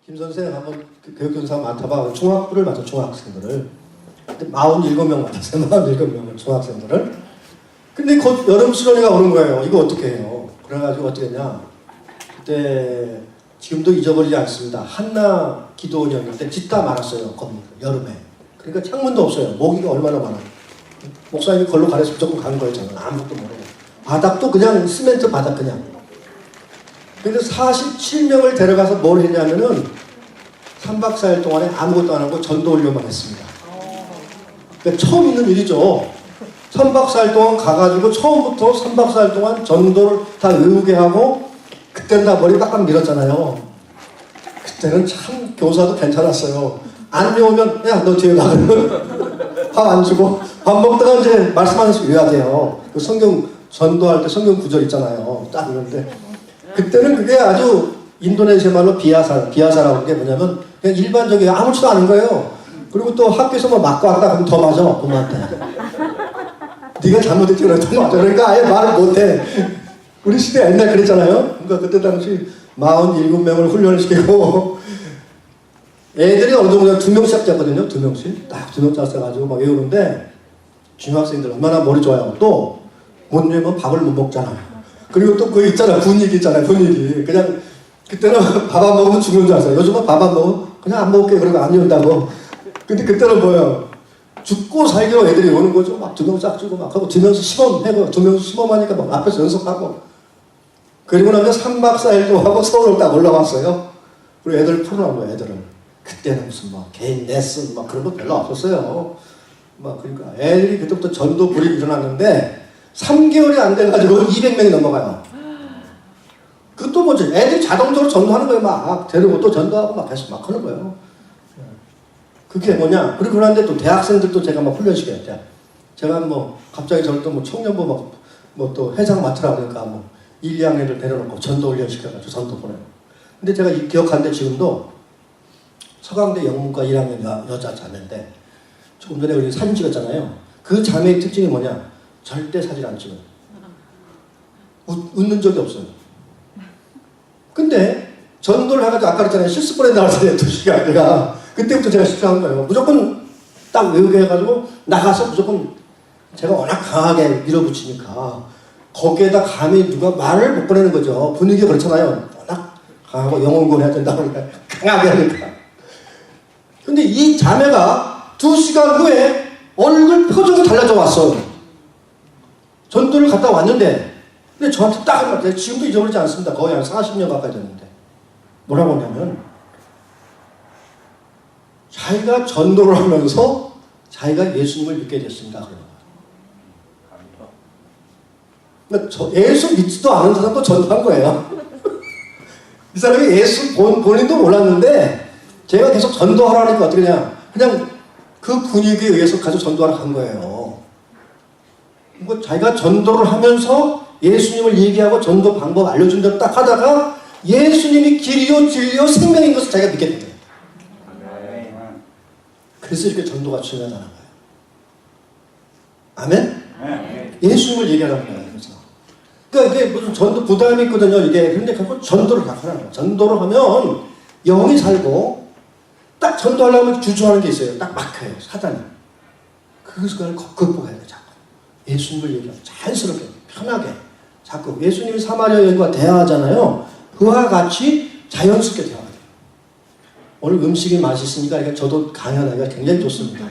김 선생 한번 교육교사 맡아봐. 중학부를 맡아, 중학생들을. 근데 47명 맡았어요. 47명을, 중학생들을. 근데 곧 여름 수련회가 오는 거예요. 이거 어떻게 해요? 그래가지고 어떻게 했냐. 그때 지금도 잊어버리지 않습니다. 한나 기도원이었는데 짓다 말았어요. 건물 여름에. 그러니까 창문도 없어요. 모기가 얼마나 많아요. 목사님이 걸로 가려서 무조건 가는 거였잖아요. 아무것도 모르고. 바닥도 그냥 시멘트 바닥 그냥. 그래서 47명을 데려가서 뭘 했냐면은 3박 4일 동안에 아무것도 안 하고 전도 훈련만 했습니다. 그러니까 처음 있는 일이죠. 3박 4일 동안 가가지고 처음부터 3박 4일 동안 전도를 다 외우게 하고, 그때는 다 머리 빡빡 밀었잖아요. 그때는 참 교사도 괜찮았어요. 안 배우면 야 너 뒤에 가. 밥 안 주고 밥 먹다가 이제 말씀하면서 외워야 돼요. 그 성경 전도할 때 성경 구절 있잖아요. 딱 그런데 그때는 그게 아주 인도네시아 말로 비아사라고 게 뭐냐면 그냥 일반적이에요. 아무렇지도 않은 거예요. 그리고 또 학교에서 뭐 맞고 하다 그러면 더 맞아, 부모한테. 네가 잘못했지 그랬던 맞아. 그러니까 아예 말을 못해. 우리 시대 옛날 그랬잖아요. 그러니까 그때 당시 47명을 훈련을 시키고 애들이 어느 정도 2명씩 잡거든요. 2명씩. 딱 2명 잡아가지고 막 외우는데 중학생들 얼마나 머리 좋아요. 또 못 외우면 밥을 못 먹잖아요. 그리고 또 그 있잖아. 분위기 있잖아요. 분위기. 그냥 그때는 밥 안 먹으면 죽는 줄 알았어요. 요즘은 밥 안 먹으면 그냥 안 먹을게. 그러고 안 외운다고. 근데 그때는 뭐예요? 죽고 살기로 애들이 오는 거죠. 막 2명 쫙 주고 막 하고 2명씩 시범하고 2명씩 시범하니까 막 앞에서 연습하고. 그리고 나면 3박 4일도 하고 서울을 딱 올라왔어요. 그리고 애들 풀어놓은 거예요. 애들을. 그때는 무슨 막 개인 레슨 막 그런 거 별로 없었어요. 막 그러니까 애들이 그때부터 전도 불이 일어났는데 3개월이 안 돼가지고 200명이 넘어가요. 그것도 뭐지? 애들이 자동적으로 전도하는 거예요. 막 데리고 또 전도하고 막 계속 막 하는 거예요. 그게 뭐냐? 그리고 그런데 또 대학생들도 제가 막 훈련시켜요. 제가 뭐 갑자기 저를 또 뭐 청년부 뭐 또 회장 맡으라 그러니까 뭐 1, 2학년을 데려놓고 전도 훈련시켜가지고 전도 보내요. 근데 제가 기억하는데 지금도 서강대 영문과 1학년 여자 자매인데 조금 전에 우리 사진 찍었잖아요. 그 자매의 특징이 뭐냐? 절대 사진 안 찍어요. 웃는 적이 없어요. 근데 전도를 해가지고 아까 그랬잖아요. 실습본에 나왔잖아요. 2시간. 내가 그때부터 제가 실수한 거예요. 무조건 딱 외우게 해가지고 나가서 무조건 제가 워낙 강하게 밀어붙이니까 거기에다 감히 누가 말을 못 꺼내는 거죠. 분위기가 그렇잖아요. 워낙 강하고 영혼군 해야 된다고 그러니까 강하게 하니까. 근데 이 자매가 2시간 후에 얼굴 표정이 달라져 왔어요. 전도를 갔다 왔는데, 근데 저한테 딱 한 말, 지금도 잊어버리지 않습니다. 거의 한 40년 가까이 됐는데. 뭐라고 하냐면, 자기가 전도를 하면서 자기가 예수님을 믿게 됐습니다. 그러니까 예수 믿지도 않은 사람도 전도한 거예요. 이 사람이 예수 본인도 몰랐는데, 제가 계속 전도하라니까 어떻게 그냥 그 분위기에 의해서 가지고 전도하러 간 거예요. 뭐 자기가 전도를 하면서 예수님을 얘기하고 전도 방법 알려준 대로 딱 하다가 예수님이 길이요 진리요 생명인 것을 자기가 믿게 된 거예요. 그래서 이렇게 전도가 중요하다는 거예요. 아멘? 예수님을 얘기하라는 거예요. 그래서. 그러니까 이게 무슨 전도 부담이 있거든요. 이게. 그런데 결국 전도를 다 하라는 거예요. 전도를 하면 영이 살고 딱 전도하려면 주저하는 게 있어요. 딱 막혀요. 사단이. 그것을 극복해야 돼요. 자꾸. 예수님을 얘기하고 자연스럽게 편하게 자꾸 예수님이 사마리아 여인과 대화하잖아요. 그와 같이 자연스럽게 대화해요. 오늘 음식이 맛있으니까 저도 강연하기가 굉장히 좋습니다.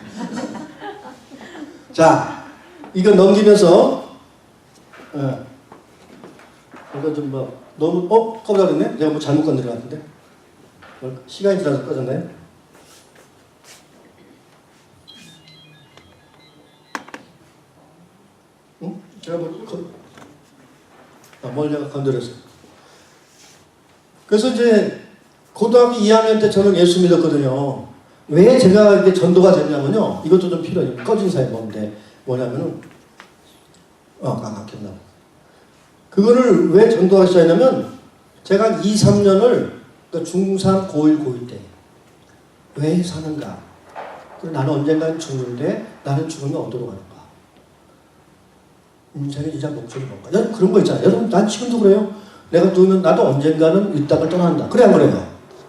자, 이거 넘기면서 이거 좀 뭐 너무 꺼버려 그랬네? 내가 뭐 잘못 건드린 것 같은데? 시간이 지나서 꺼졌나요? 응? 제가 뭘 내가 건드렸어요. 그래서 이제 고등학교 2학년 때 저는 예수 믿었거든요. 왜 제가 이게 전도가 됐냐면요. 이것도 좀 필요해요. 꺼진 사회 뭔데 뭐냐면은 기억나. 그거를 왜 전도가 시작했냐면 제가 한 2, 3년을 그러니까 중3, 고1, 고2 때 왜 사는가? 나는 언젠가는 죽는데 나는 죽으면 어디로 가는가? 인생의 이자 목적이 뭔가? 여러분 그런 거 있잖아요. 여러분 난 지금도 그래요. 내가 누우면 나도 언젠가는 이 땅을 떠난다. 그래 안 그래요?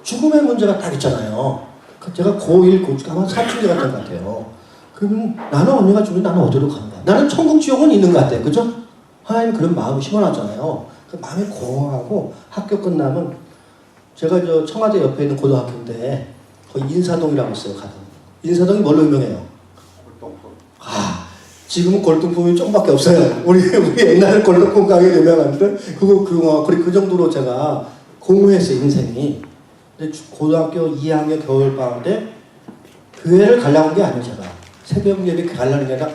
죽음의 문제가 딱 있잖아요. 제가 고1, 고2, 아마 사춘기 같은 것 같아요. 그러면 나는 언니가 죽으면 나는 어디로 가는 거야? 나는 천국 지옥은 있는 것 같아요. 그죠? 하나님 그런 마음이 심어놨잖아요. 그 마음이 공허하고 학교 끝나면 제가 저 청와대 옆에 있는 고등학교인데 거기 인사동이라고 있어요. 가든. 인사동이 뭘로 유명해요? 지금은 골동품이 좀밖에 없어요. 우리 옛날에 골동품 가게 유명한데 그 정도로 제가 공허했어요, 인생이. 근데 고등학교 2학년 겨울방학 때 교회를 가려고 한 게 아니에요, 제가. 새벽 예배 가려는 게 아니라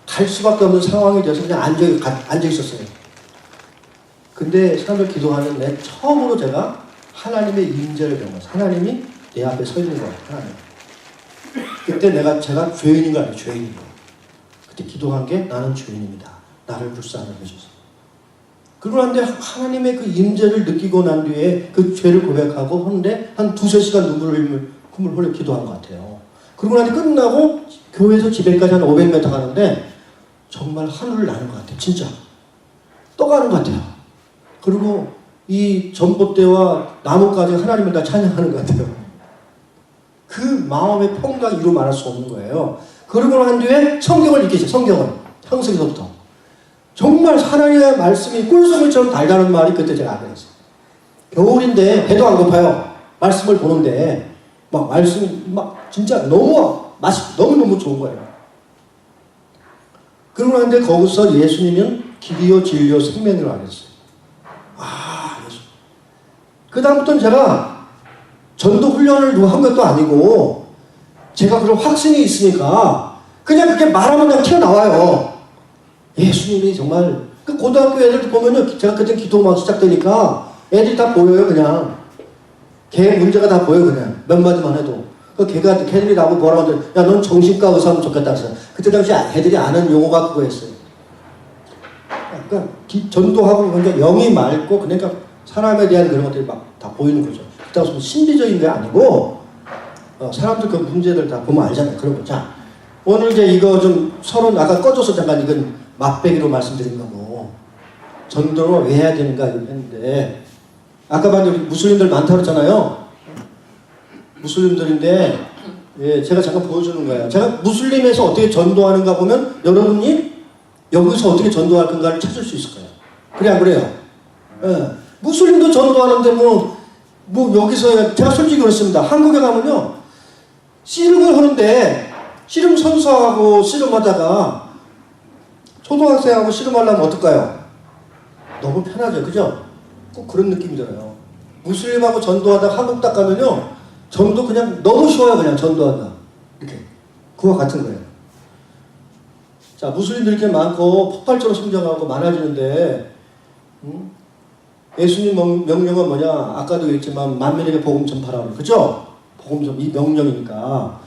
갈 수밖에 없는 상황이 돼서 그냥 앉아 있었어요. 근데 사람들 기도하는데 처음으로 제가 하나님의 임재를 배운 거예요. 하나님이 내 앞에 서 있는 거예요, 하나님. 그때 제가 죄인인 거 아니에요, 죄인인 거예요. 그때 기도한 게 나는 죄인입니다. 나를 불쌍히 해주소서. 그러고 난데 하나님의 그 임재를 느끼고 난 뒤에 그 죄를 고백하고 하는데 한 2-3시간 눈물을 흘려 기도한 것 같아요. 그러고 나니 끝나고 교회에서 집에까지 한 500m 가는데 정말 하늘을 나는 것 같아요. 진짜. 떠가는 것 같아요. 그리고 이 전봇대와 나무까지 하나님을 다 찬양하는 것 같아요. 그 마음의 평강 이루 말할 수 없는 거예요. 그러고 난 뒤에 성경을 읽기 시작해요. 성경을. 창세기서부터. 정말 하나님의 말씀이 꿀송이처럼 달다는 말이 그때 제가 알게 됐어요. 겨울인데 배도 안 고파요. 말씀을 보는데 막 말씀이 막 진짜 너무너무 좋은 거예요. 그러고 난 뒤에 거기서 예수님은 길이요 진리요 생명이라고 알겠어요. 예수. 그 다음부터는 제가 전도 훈련을 한 것도 아니고 제가 그런 확신이 있으니까 그냥 그렇게 말하면 그냥 튀어나와요. 예수님이 정말 그 고등학교 애들 보면요, 제가 그때 기도 막 시작되니까 애들이 다 보여요. 그냥 걔 문제가 다 보여. 그냥 몇 마디만 해도 걔들이 나보고 뭐라고 하더니 야 넌 정신과 의사하면 좋겠다 그랬어요. 그때 당시 애들이 아는 용어가 그거였어요. 그러니까 전도하고 그러니까 영이 맑고 그러니까 사람에 대한 그런 것들이 막 다 보이는 거죠. 그렇다고 신비적인 게 아니고 사람들 그 문제들 다 보면 알잖아요. 그런 거. 자, 오늘 이제 이거 좀 서로 아까 꺼져서 잠깐 이건 맛배기로 말씀드린 거고 전도를 왜 해야 되는가 했는데 아까 봤는데 우리 무슬림들 많다고 그랬잖아요. 무슬림들인데 제가 잠깐 보여주는 거예요. 제가 무슬림에서 어떻게 전도하는가 보면 여러분이 여기서 어떻게 전도할 건가를 찾을 수 있을 거예요. 그래 안 그래요? 무슬림도 전도하는데 뭐 여기서 제가 솔직히 그렇습니다. 한국에 가면요 씨름을 하는데 씨름 선수하고 씨름하다가 초등학생하고 씨름하려면 어떨까요? 너무 편하죠. 그죠? 꼭 그런 느낌이 들어요. 무슬림하고 전도하다가 한국 딱 가면요 전도 그냥 너무 쉬워요. 그냥 전도하다 이렇게 그와 같은 거예요. 자, 무슬림들이 이렇게 많고 폭발적으로 성장하고 많아지는데 예수님 명령은 뭐냐? 아까도 얘기했지만 만민에게 복음 전파라고 그죠? 복음 전 이 명령이니까.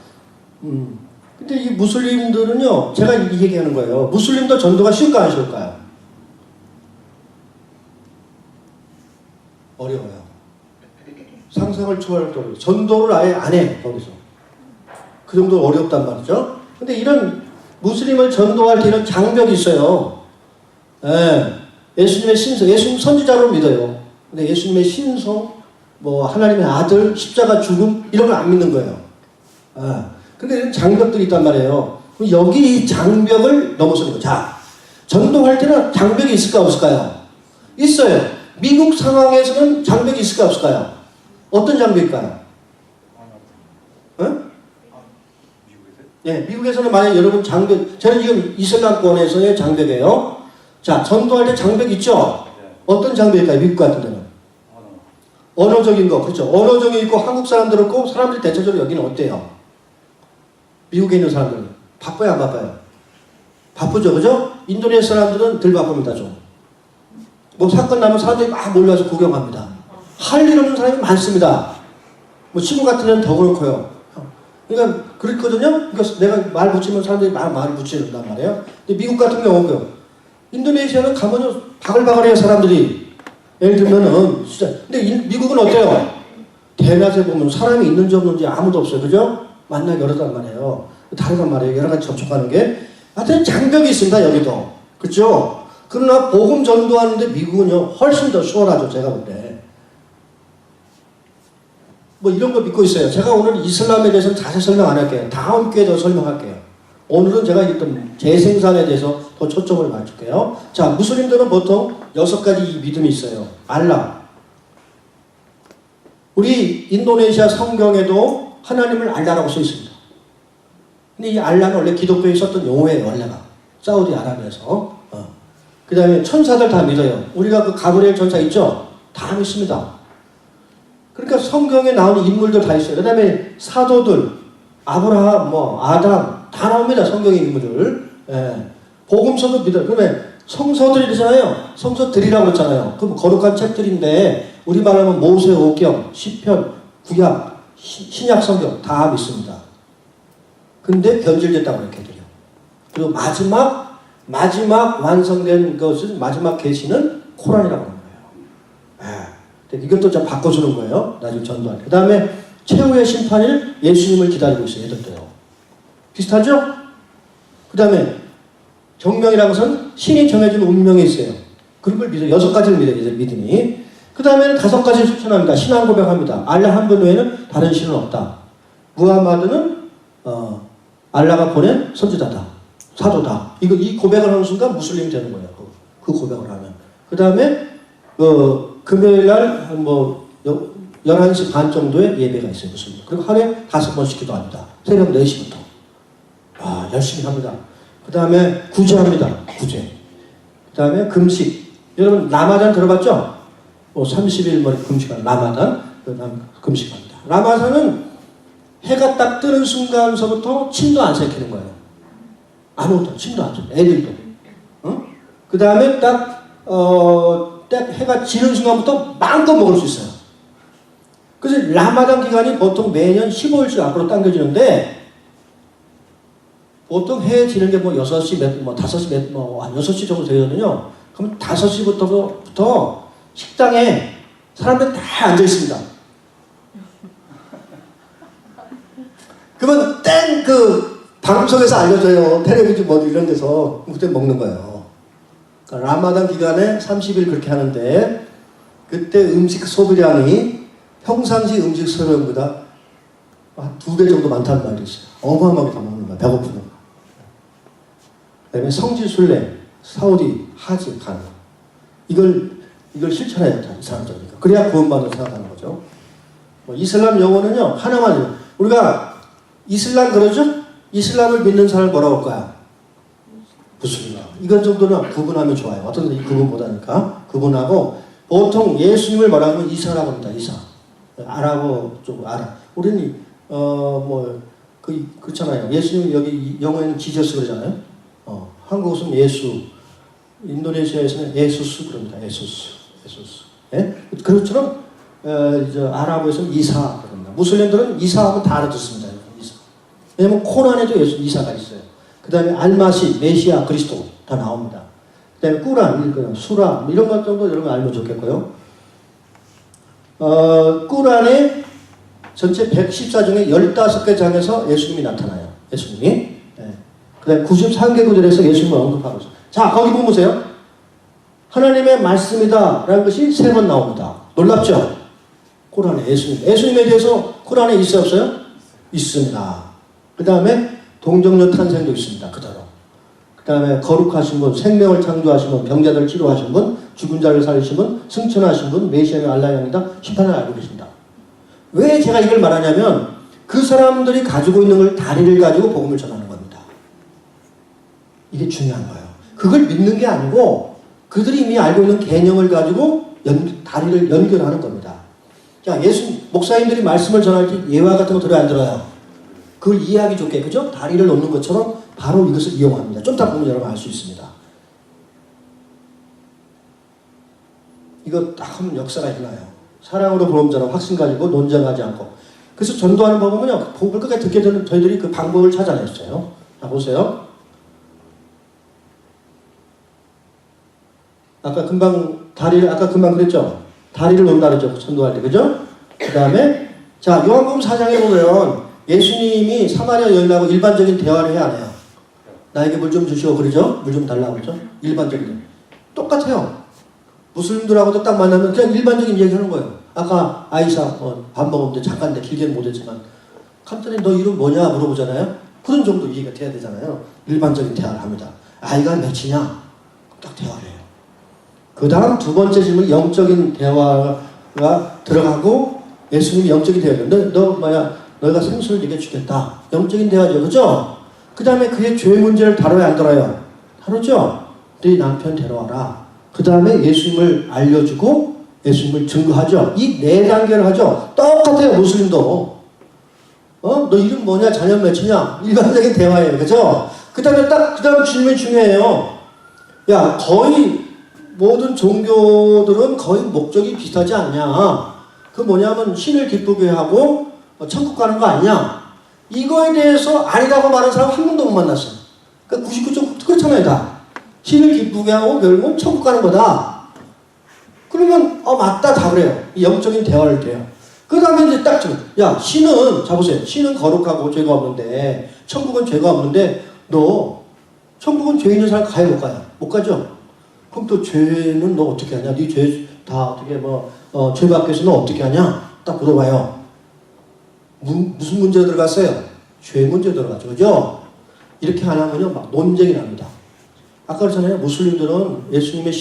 근데 이 무슬림들은요, 제가 이 얘기하는 거예요. 무슬림도 전도가 쉬울까 안 쉬울까요? 어려워요. 상상을 초월할 정도로 전도를 아예 안 해 거기서. 그 정도로 어렵단 말이죠. 근데 이런 무슬림을 전도할 때는 장벽이 있어요. 예수님의 신성, 예수님 선지자로 믿어요. 근데 예수님의 신성, 뭐 하나님의 아들, 십자가 죽음 이런 걸 안 믿는 거예요. 근데 이런 장벽들이 있단 말이에요. 여기 이 장벽을 넘어서는 거예요. 자, 전도할 때는 장벽이 있을까 없을까요? 있어요. 미국 상황에서는 장벽이 있을까 없을까요? 어떤 장벽일까요? 네, 미국에서는 만약 여러분 장벽, 저는 지금 이슬람권에서의 장벽이에요. 자, 전도할 때 장벽 있죠? 어떤 장벽일까요? 미국 같은 데는? 언어적인 거, 그렇죠? 언어적인 있고 한국 사람들 있고 사람들이 대체적으로 여기는 어때요? 미국에 있는 사람들은 바빠요, 안 바빠요? 바쁘죠, 그죠? 인도네시아 사람들은 덜 바쁩니다, 좀. 뭐 사건 나면 사람들이 막 몰려와서 구경합니다. 할 일 없는 사람이 많습니다. 뭐 시골 같은 데는 더 그렇고요. 그러니까 그렇거든요. 그러니까 내가 말 붙이면 사람들이 말 붙이는단 말이에요. 근데 미국 같은 경우는 인도네시아는 가면은 바글바글해요, 사람들이. 예를 들면은 진짜. 근데 미국은 어때요? 대낮에 보면 사람이 있는지 없는지 아무도 없어요, 그죠? 만나기 어렵단 말이에요. 다르단 말이에요. 여러 가지 접촉하는 게. 하여튼 장벽이 있습니다, 여기도. 그렇죠? 그러나 복음 전도하는데 미국은요 훨씬 더 수월하죠, 제가 볼 때. 뭐 이런 거 믿고 있어요. 제가 오늘 이슬람에 대해서는 자세히 설명 안 할게요. 다음 기회에 더 설명할게요. 오늘은 제가 일단 재생산에 대해서 더 초점을 맞출게요. 자, 무슬림들은 보통 6가지 믿음이 있어요. 알라. 우리 인도네시아 성경에도 하나님을 알라라고 써 있습니다. 근데 이 알라는 원래 기독교에 썼던 용어예요, 원래가. 사우디아라비아에서. 그 다음에 천사들 다 믿어요. 우리가 그 가브리엘 천사 있죠? 다 믿습니다. 그러니까 성경에 나오는 인물들 다 있어요. 그 다음에 사도들, 아브라함, 아담, 다 나옵니다. 성경의 인물들. 예. 복음서도 믿어요. 그러면 성서들이잖아요. 성서들이라고 그랬잖아요. 그럼 거룩한 책들인데, 우리말로 하면 모세, 오경, 시편, 구약, 신약 성경 다 믿습니다. 근데 변질됐다고 이렇게 해드려요. 그리고 마지막 완성된 것은, 마지막 계시는 코란이라고 하는 거예요. 예. 이것도 좀 바꿔주는 거예요. 나중에 전도할 때. 그 다음에 최후의 심판일 예수님을 기다리고 있어요. 얘들도요. 비슷하죠? 그 다음에 정명이라는 것은 신이 정해준 운명이 있어요. 그런 걸 믿어요. 6가지를 믿어요. 이제 믿음이. 그 다음에는 5가지를 추천합니다. 신앙 고백합니다. 알라 한 분 외에는 다른 신은 없다. 무함마드는 알라가 보낸 선지자다. 사도다. 이 고백을 하는 순간 무슬림이 되는 거예요. 그 고백을 하면. 그 다음에 금요일날 11시 반 정도에 예배가 있어요. 무슬림. 그리고 하루에 5번씩 기도합니다. 새벽 4시부터. 열심히 합니다. 그 다음에 구제합니다. 구제. 그 다음에 금식. 여러분 라마단 들어봤죠? 30일 금식하는 라마단. 그 다음 금식합니다. 라마단은 해가 딱 뜨는 순간서부터 침도 안 삼키는 거예요. 아무것도 침도 안 삼켜. 애들도. 그 다음에 딱 해가 지는 순간부터 마음껏 먹을 수 있어요. 그래서 라마단 기간이 보통 매년 15일씩 앞으로 당겨지는데, 보통 해 지는 게 6시, 5시, 6시 정도 되거든요. 그럼 5시부터 식당에 사람들 다 앉아 있습니다. 그러면 방송에서 알려줘요. 텔레비전 이런 데서. 그때 먹는 거예요. 그러니까 라마단 기간에 30일 그렇게 하는데, 그때 음식 소비량이 평상시 음식 소비량보다 한 2배 정도 많다는 말이 있어요. 어마어마하게 다 먹는 거야. 배고프는 거. 그 다음에 성지순례, 사우디, 하지 가는 거. 이걸 실천해야 돼, 이 사람들이니까. 그래야 구원받을 생각하는 거죠. 이슬람 용어는요, 하나만요. 우리가 이슬람 그러죠? 이슬람을 믿는 사람을 뭐라고 할까요? 무슬림. 이건 정도는 구분하면 좋아요. 어떤 이 구분보다니까. 구분하고, 보통 예수님을 뭐라고 하면 이사라고 합니다. 이사. 아라고 좀 알아. 우리는 그렇잖아요. 예수님 여기 영어에는 지저스 그러잖아요. 한국은 예수, 인도네시아에서는 예수스 그럽니다. 예수스. 예? 그것처럼 아랍에서는 이사 그럽니다. 무슬림들은 이사하면 다 알아듣습니다. 이사. 왜냐면 코란에도 이사가 있어요. 그 다음에 알마시, 메시아, 그리스도 다 나옵니다. 그 다음에 꾸란, 수라 이런 것 정도 여러분 알면 좋겠고요. 꾸란의 전체 114 중에 15개 장에서 예수님이 나타나요. 예수님이. 네. 그 다음에 93개 구절에서 예수님을 언급하고 있어요. 자, 거기 보세요. 하나님의 말씀이다 라는 것이 3번 나옵니다. 놀랍죠? 꾸란에 예수님에 대해서 꾸란에 있어요, 없어요? 있습니다. 그 다음에 동정녀 탄생도 있습니다. 그대로. 그 다음에 거룩하신 분, 생명을 창조하신 분, 병자들 치료하신 분, 죽은 자를 살리신 분, 승천하신 분, 메시아의 알라형이다. 심판을 알고 계십니다. 왜 제가 이걸 말하냐면 그 사람들이 가지고 있는 걸 다리를 가지고 복음을 전하는 겁니다. 이게 중요한 거예요. 그걸 믿는 게 아니고 그들이 이미 알고 있는 개념을 가지고 다리를 연결하는 겁니다. 자, 목사님들이 말씀을 전할 때 예화 같은 거 들어요, 안 들어요? 그걸 이해하기 좋게, 그죠? 다리를 놓는 것처럼 바로 이것을 이용합니다. 좀 이따 보면 여러분 알 수 있습니다. 이거 딱 하면 역사가 일어나요. 사랑으로 보험자로 확신 가지고 논쟁하지 않고. 그래서 전도하는 법은요, 복음을 끝까지 듣게 되는 저희들이 그 방법을 찾아냈어요. 자, 보세요. 아까 금방 그랬죠? 다리를 놓는다 그랬죠? 전도할 때, 그죠? 그 다음에, 자, 요한복음 4장에 보면 예수님이 사마리아 여인하고 일반적인 대화를 해야 해요. 나에게 물 좀 주시오, 그러죠? 물 좀 달라고 그러죠? 일반적인. 똑같아요. 무슬림들하고도 딱 만나면 그냥 일반적인 얘기 하는 거예요. 아까 아이사 밥 먹었는데 잠깐 내 길게는 못했지만 간단히 너 이름 뭐냐 물어보잖아요. 그런 정도 이해가 돼야 되잖아요. 일반적인 대화를 합니다. 아이가 몇이냐? 딱 대화를 해요. 그 다음 두 번째 질문 영적인 대화가 들어가고 예수님이 영적인 대화를 너 뭐야 너희가 생수를 네게 주겠다. 영적인 대화죠. 그죠? 그 다음에 그의 죄 문제를 다뤄야 안 다뤄요? 다루죠? 네 남편 데려와라. 그 다음에 예수님을 알려주고 예수님을 증거하죠. 이 네 단계를 하죠. 똑같아요. 무슬림도. 너 이름 뭐냐? 자녀 몇이냐? 일반적인 대화예요. 그죠? 그 다음에 그 다음 질문이 중요해요. 야, 거의 모든 종교들은 거의 목적이 비슷하지 않냐? 그 뭐냐면 신을 기쁘게 하고 천국 가는 거 아니냐? 이거에 대해서 아니라고 말하는 사람 한 명도 못 만났어요. 그러니까 99.9% 그렇잖아요, 다. 신을 기쁘게 하고 결국 천국 가는 거다. 그러면 맞다 다 그래요. 영적인 대화를 돼요. 그 다음에 이제 딱 야, 신은 자보세요. 신은 거룩하고 죄가 없는데 천국은 죄가 없는데 너 천국은 죄 있는 사람 가요 못 가요? 못 가죠? 그럼 또 죄는 너 어떻게 하냐? 네 죄 다 어떻게 죄 밖에서 너 어떻게 하냐? 딱 물어봐요. 무슨 문제가 들어갔어요? 죄 문제 들어갔죠. 그죠? 이렇게 안 하면요 막 논쟁이 납니다. 아까 그랬잖아요. 무슬림들은 예수님의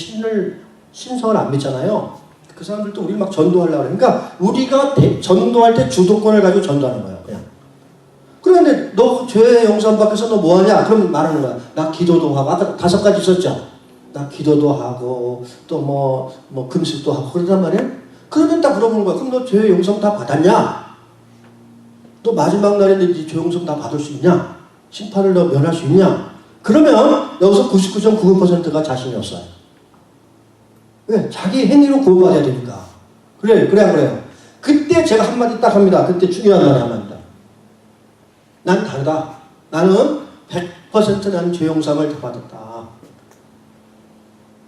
신성을 안 믿잖아요. 그 사람들도 우리 막 전도하려고 그래. 그러니까 우리가 전도할 때 주도권을 가지고 전도하는 거예요. 그냥. 그런데 너 죄 용서 받기 위해서 너 뭐하냐? 그럼 말하는 거야. 나 기도도 하고 아까 5가지 있었죠. 나 기도도 하고 또 뭐 금식도 하고 그러단 말이에요. 그러면 딱 물어보는 거야. 그럼 너 죄 용서 다 받았냐? 또 마지막 날인데 네 죄 용서 다 받을 수 있냐? 심판을 너 면할 수 있냐? 그러면 여기서 99.99%가 자신이 없어요. 왜? 자기 행위로 구원받아야 되니까. 그래 안 그래요? 그때 제가 한마디 딱 합니다. 그때 중요한 말을 합니다. 난 다르다. 나는 100% 나는 죄 용서함을 다 받았다.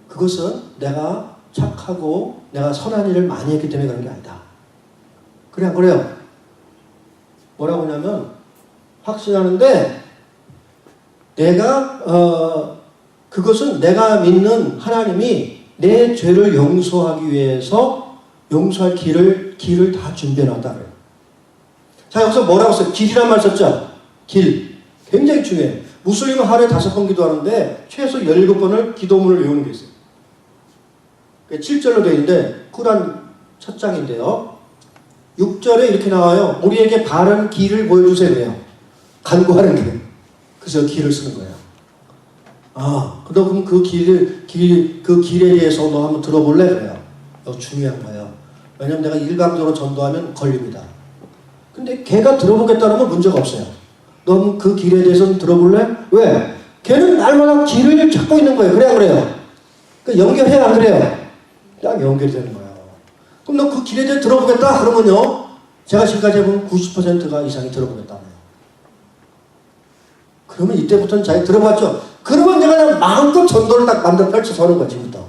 그것은 내가 착하고 내가 선한 일을 많이 했기 때문에 그런 게 아니다. 그래 안 그래요? 뭐라고 하냐면 확신하는데 그것은 내가 믿는 하나님이 내 죄를 용서하기 위해서 용서할 길을 다 준비해 놨다 그래요. 자, 여기서 뭐라고 써요? 길이란 말 썼죠? 길. 굉장히 중요해요. 무슬림은 하루에 5번 기도하는데 최소 17번을 기도문을 외우는 게 있어요. 7절로 되어 있는데 쿠란 첫 장인데요. 6절에 이렇게 나와요. 우리에게 바른 길을 보여주세요. 그래요. 간구하는 길. 그래서 길을 쓰는 거예요. 너 그럼 그 길에 대해서 너 한번 들어볼래? 그래요. 이거 중요한 거예요. 왜냐면 내가 일방적으로 전도하면 걸립니다. 근데 걔가 들어보겠다는 문제가 없어요. 너 그 길에 대해서 들어볼래? 왜? 걔는 날마다 길을 찾고 있는 거예요. 그래 안 그래요? 그러니까 연결해 안 그래요? 딱 연결이 되는 거예요. 그럼 너 그 길에 대해 들어보겠다? 그러면요. 제가 지금까지 해본 90%가 이상이 들어보겠다는 거예요. 그러면 이때부터는 자기 들어봤죠? 그러면 내가 그냥 마음껏 전도를 딱 만들어 펼쳐서 하는 거야, 지금부터.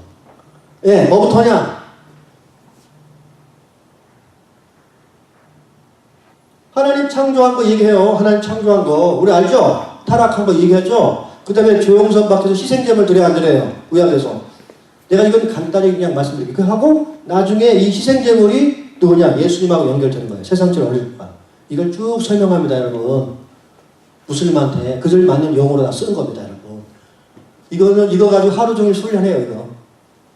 예, 뭐부터 하냐? 하나님 창조한 거 얘기해요. 하나님 창조한 거. 우리 알죠? 타락한 거 얘기하죠? 그 다음에 조용선 밖에서 희생제물 드려야 안 드려요? 구약에서. 내가 이건 간단히 그냥 말씀드릴게요. 그 하고 나중에 이 희생제물이 누구냐? 예수님하고 연결되는 거예요. 세상처럼 어릴까. 이걸 쭉 설명합니다, 여러분. 무슬림한테 그들 맞는 용어로 다 쓰는 겁니다, 여러분. 이거 가지고 하루 종일 훈련해요, 이거.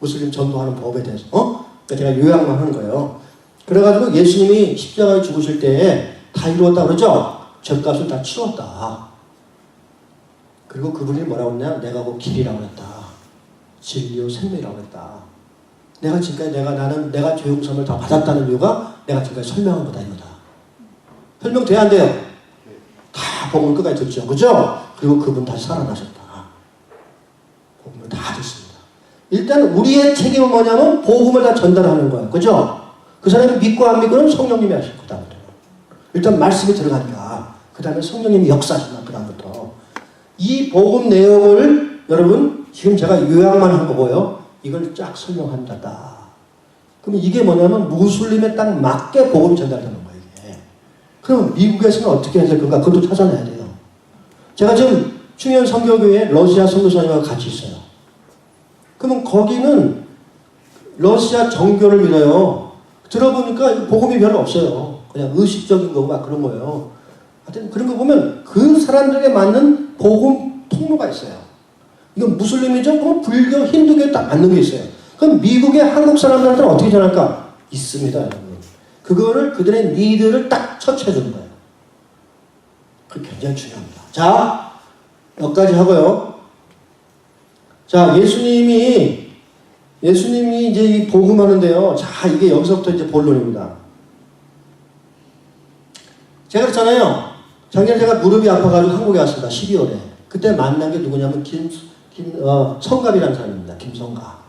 무슬림 전도하는 법에 대해서. 그러니까 제가 요약만 하는 거예요. 그래가지고 예수님이 십자가에 죽으실 때에 다 이루었다 그러죠? 죄값을 다 치웠다. 그리고 그분이 뭐라고 했냐? 내가 그 길이라고 했다. 진리요 생명이라고 했다. 내가 지금까지 내가 죄 용서를 다 받았다는 이유가 내가 지금까지 설명한 거다, 이거다. 설명돼야 안 돼요? 다 복음을 끝까지 듣죠. 그죠? 그리고 그분 다시 살아나셨다. 복음을 다 듣습니다. 일단 우리의 책임은 뭐냐면 복음을 다 전달하는 거예요. 그죠? 그 사람이 믿고 안 믿고는 성령님이 하실 거다. 일단 말씀이 들어가니까 그 다음에 성령님이 역사하신다. 그 다음부터 이 복음 내용을 여러분 지금 제가 요약만 한 거고요. 이걸 쫙 설명한다. 그럼 이게 뭐냐면 무슬림에 딱 맞게 복음이 전달되는 거예요. 이게. 그럼 미국에서는 어떻게 해야 될 건가? 그것도 찾아내야 돼요. 제가 지금 충현 선교교회에 러시아 선교사님과 같이 있어요. 그러면 거기는 러시아 정교를 믿어요. 들어보니까 복음이 별로 없어요. 그냥 의식적인 거고 막 그런 거예요. 하여튼 그런 거 보면 그 사람들에게 맞는 복음 통로가 있어요. 이건 무슬림이죠? 그럼 불교, 힌두교에 딱 맞는 게 있어요. 그럼 미국의 한국 사람들한테는 어떻게 전할까? 있습니다, 여러분. 그거를 그들의 니드를 딱 처치해 주는 거예요. 그게 굉장히 중요합니다. 자, 여기까지 하고요. 자, 예수님이 이제 이 복음하는데요. 자, 이게 여기서부터 이제 본론입니다. 제가 그랬잖아요. 작년에 제가 무릎이 아파가지고 한국에 왔습니다. 12월에. 그때 만난 게 누구냐면 성갑이라는 사람입니다. 김성갑.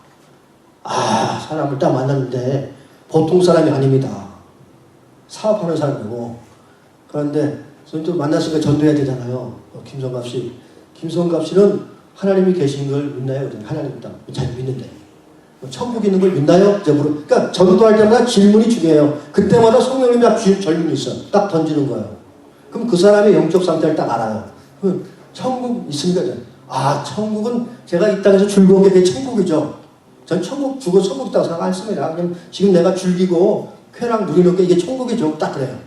아, 사람을 딱 만났는데 보통 사람이 아닙니다. 사업하는 사람이고. 그런데 선생님 또 만났으니까 전도해야 되잖아요. 김성갑 씨. 김성갑 씨는 하나님이 계신 걸 믿나요? 하나님 있다. 잘 믿는데. 천국 있는 걸 믿나요? 그러니까 전도할 때마다 질문이 중요해요. 그때마다 성령님이 딱 질문이 있어. 딱 던지는 거예요. 그럼 그 사람의 영적 상태를 딱 알아요. 천국 있습니까? 아, 천국은 제가 이 땅에서 즐거운 게 그게 천국이죠. 전 천국 주고 천국 있다고 생각 안 했습니다. 그냥 지금 내가 즐기고 쾌락 누리는 게 이게 천국이죠. 딱 그래요.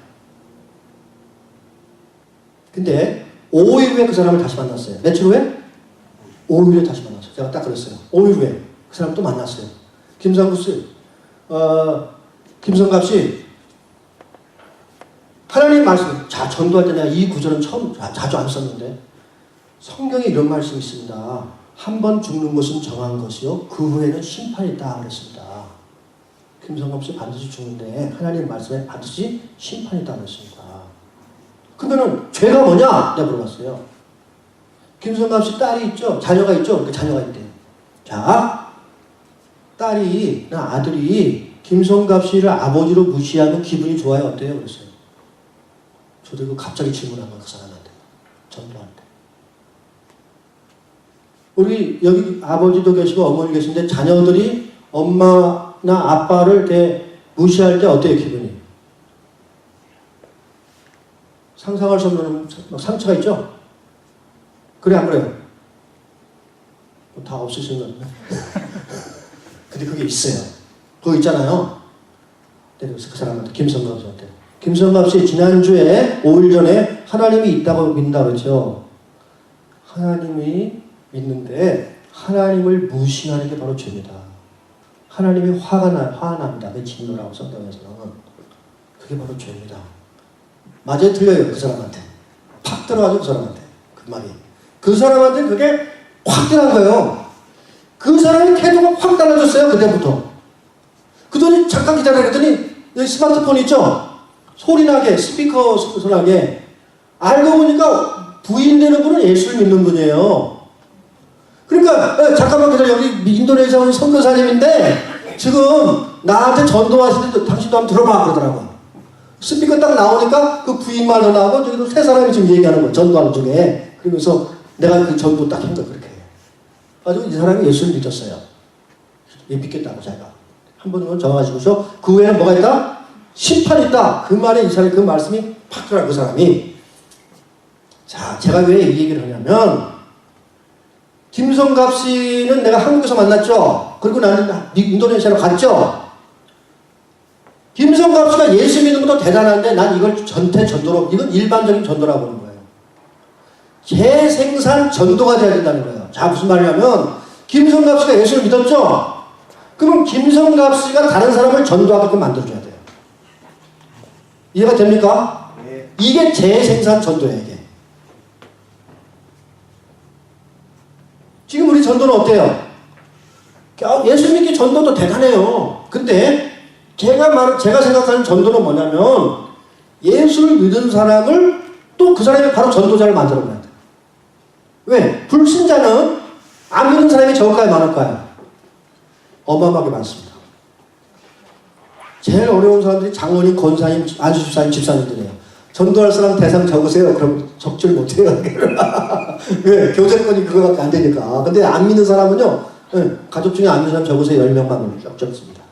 근데 5일 후에 그 사람을 다시 만났어요. 며칠 후에? 5일 후에 다시 만났어요. 제가 딱 그랬어요. 5일 후에 그 사람 또 만났어요. 김성갑 씨, 하나님 말씀, 자, 전도할 때 내가 이 구절은 자주 안 썼는데, 성경에 이런 말씀이 있습니다. 한 번 죽는 것은 정한 것이요, 그 후에는 심판이 있다 그랬습니다. 김성갑 씨 반드시 죽는데, 하나님 말씀에 반드시 심판이 있다 그랬습니다. 그러면은, 죄가 뭐냐? 내가 물어봤어요. 김성갑 씨 딸이 있죠? 자녀가 있죠? 그 자녀가 있대요. 자, 딸이나 아들이 김성갑 씨를 아버지로 무시하면 기분이 좋아요? 어때요? 그랬어요. 저도 이거 갑자기 질문한 거예요. 그 사람한테. 전도할 때. 우리 여기 아버지도 계시고 어머니 계신데 자녀들이 엄마나 아빠를 무시할 때 어때요? 기분이? 상상할 수 없는 상처가 있죠? 그래 안 그래요? 다 없으신 것 같네. 근데 그게 있어요. 그거 있잖아요. 그래서 그 사람한테, 김성갑 씨한테. 김성갑 씨 지난주에 5일 전에 하나님이 있다고 믿는다 그랬죠. 하나님이 믿는데 하나님을 무시하는 게 바로 죄입니다. 하나님이 화가 납니다. 그 진노라고 성경에서는. 그게 바로 죄입니다. 맞아요? 틀려요? 그 사람한테. 팍 들어가죠? 그 사람한테. 그 말이. 그 사람한테 그게 확 들어간 거예요. 그 사람의 태도가 확 달라졌어요. 그때부터. 그러더니 잠깐 기다려. 여기 스마트폰 있죠? 소리나게, 스피커 소리나게. 알고 보니까 부인 되는 분은 예수를 믿는 분이에요. 그러니까 잠깐만 기다려. 여기 인도네시아 온 선교사님인데 지금 나한테 전도하시는데 당신도 한번 들어봐 그러더라고요. 스피커 딱 나오니까 그 부인 말도 나오고 저기도 세 사람이 지금 얘기하는 거예요. 전도하는 중에. 그러면서 내가 그 전도 딱 한 거 그렇게. 가지고 이 사람이 예수를 믿었어요. 얘 믿겠다고 자기가. 한 번은 정하시고서 그 후에는 뭐가 있다? 심판이 있다. 그 말에 이 사람이 그 말씀이 팍 들어가 그 사람이. 자, 제가 왜 이 얘기를 하냐면 김성갑 씨는 내가 한국에서 만났죠. 그리고 나는 인도네시아로 갔죠. 김성갑 씨가 예수 믿는 것도 대단한데 난 이걸 전도로, 이건 일반적인 전도라고 보는 거예요. 재생산 전도가 돼야 된다는 거예요. 자, 무슨 말이냐면 김성갑 씨가 예수를 믿었죠? 그러면 김성갑 씨가 다른 사람을 전도하게끔 만들어줘야 돼요. 이해가 됩니까? 네. 이게 재생산 전도예요. 이게. 지금 우리 전도는 어때요? 예수 믿기 전도도 대단해요. 근데 제가 생각하는 전도는 뭐냐면 예수를 믿은 사람을 또 그 사람이 바로 전도자를 만들어놔야 돼요. 왜? 불신자는 안 믿는 사람이 적을까요? 많을까요? 어마어마하게 많습니다. 제일 어려운 사람들이 장로님, 권사님, 안수집사님, 집사님들이에요. 전도할 사람 대상 적으세요. 그럼 적질 못해요. 왜? 교제권이 그거밖에 안 되니까. 근데 안 믿는 사람은요, 가족 중에 안 믿는 사람 적으세요. 10명만 쭉 적습니다.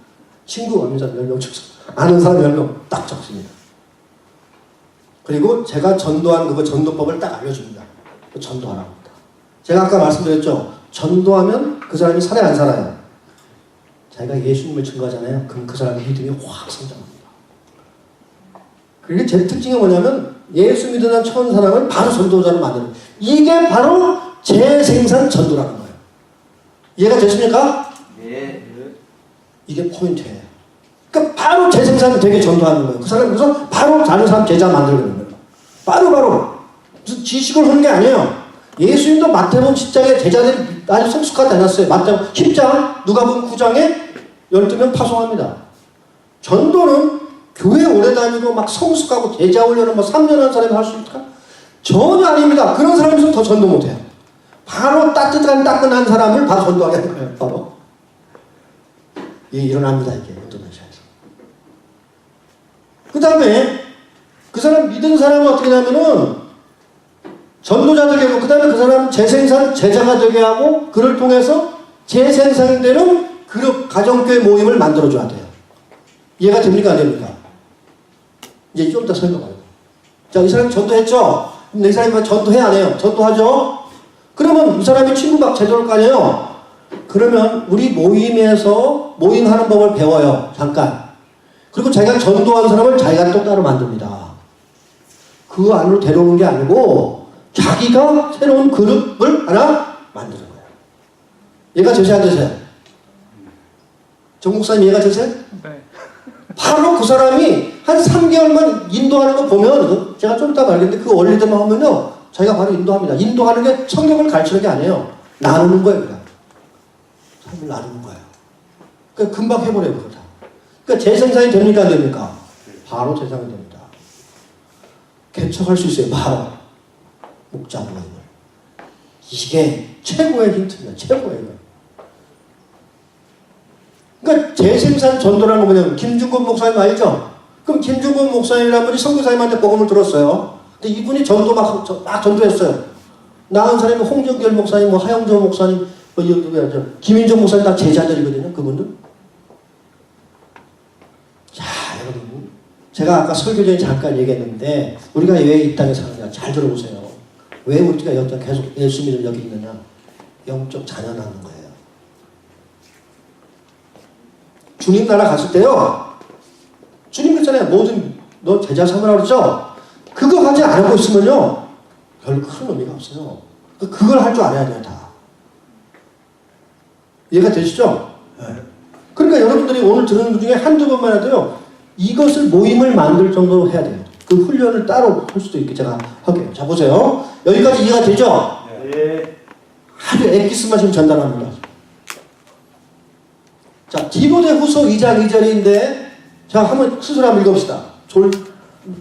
친구 안 믿는 사람 10명 적습니다. 아는 사람 10명 딱 적습니다. 그리고 제가 전도한 그거 전도법을 딱 알려줍니다. 전도하라고 합니다. 제가 아까 말씀드렸죠. 전도하면 그 사람이 살아요, 안 살아요? 자기가 예수님을 증거하잖아요. 그럼 그 사람의 믿음이 확 성장합니다. 그게 제 특징이 뭐냐면 예수 믿는 처음 사람을 바로 전도자로 만드는 거예요. 이게 바로 재생산 전도라는 거예요. 이해가 되십니까? 네. 이게 포인트예요. 그러니까 바로 재생산 되게 전도하는 거예요. 그 사람 그래서 바로 다른 사람 제자 만들는 거예요. 바로 무슨 지식을 하는 게 아니에요. 예수님도 마태복음 10장에 제자들이 아주 성숙하지 않았어요. 마태복음 10장, 누가복음 9장에 12명 파송합니다. 전도는 교회 오래 다니고 막 성숙하고 제자 훈련을 뭐 3년 한 사람이 할 수 있을까? 전혀 아닙니다. 그런 사람에서 더 전도 못해요. 바로 따끈한 사람을 바로 전도하게 하는 거예요. 바로. 이게 일어납니다. 이게 인도네시아에서. 그 다음에 그 사람 믿은 사람은 어떻게 하냐면은 전도자 되게 하고 그 다음에 그 사람 재생산 제자가 되게 하고 그를 통해서 재생산되는 그룹 가정교회 모임을 만들어줘야 돼요. 이해가 됩니까? 안 됩니까? 이제 좀 더 설명해요. 자, 이 사람이 전도했죠? 이 사람이 전도해 안 해요? 전도하죠? 그러면 이 사람이 친구가 제대로 거 아니에요? 그러면 우리 모임에서 모임하는 법을 배워요. 잠깐. 그리고 자기가 전도한 사람을 자기가 또 따로 만듭니다. 그 안으로 데려오는 게 아니고 자기가 새로운 그룹을 하나 만드는 거예요. 얘가 되세요? 안 되세요? 정 목사님 이해가 되세요? 네. 바로 그 사람이 한 3개월만 인도하는 거 보면 제가 좀 이따 말겠는데 그 원리들만 하면요 자기가 바로 인도합니다. 인도하는 게 성경을 가르치는 게 아니에요. 나누는 거예요. 그냥. 삶을 나누는 거예요. 그러니까 금방 해버려요. 그거 다. 그러니까 재생산이 됩니까? 안 됩니까? 바로 재생산이 됩니다. 개척할 수 있어요. 바로. 목자 모임을. 이게 최고의 힌트입니다. 최고의 거. 그러니까 재생산 전도라는 거 뭐냐면 김중곤 목사님 알죠? 그럼 김중곤 목사님이라는 분이 선교사님한테 복음을 들었어요. 근데 이분이 전도 막 전도했어요. 나은 사람이 홍정결 목사님, 뭐 하영정 목사님, 김인정 목사님 다 제자들이거든요. 그분들. 자, 여러분. 제가 아까 설교 전에 잠깐 얘기했는데 우리가 왜 이 땅에 사느냐 잘 들어보세요. 왜 우리가 여기서 계속 예수 믿음 여기 있느냐. 영적 자녀 낳는 거예요. 주님 나라 갔을 때요. 주님 그랬잖아요. 뭐든 너 제자 삼으라고 그러죠? 그거 하지 않고 있으면요. 별 큰 의미가 없어요. 그걸 할 줄 알아야 돼요. 다. 이해가 되시죠? 네. 그러니까 여러분들이 오늘 들은 것 중에 한두 번만 해도요. 이것을 모임을 만들 정도로 해야 돼요. 그 훈련을 따로 할 수도 있게 제가 할게요. 자 보세요. 여기까지 이해가 되죠? 네. 아주 엑기스만 지금 전달합니다. 자, 디모데후서 2장 2절인데 자, 한번 스스로 한번 읽어봅시다.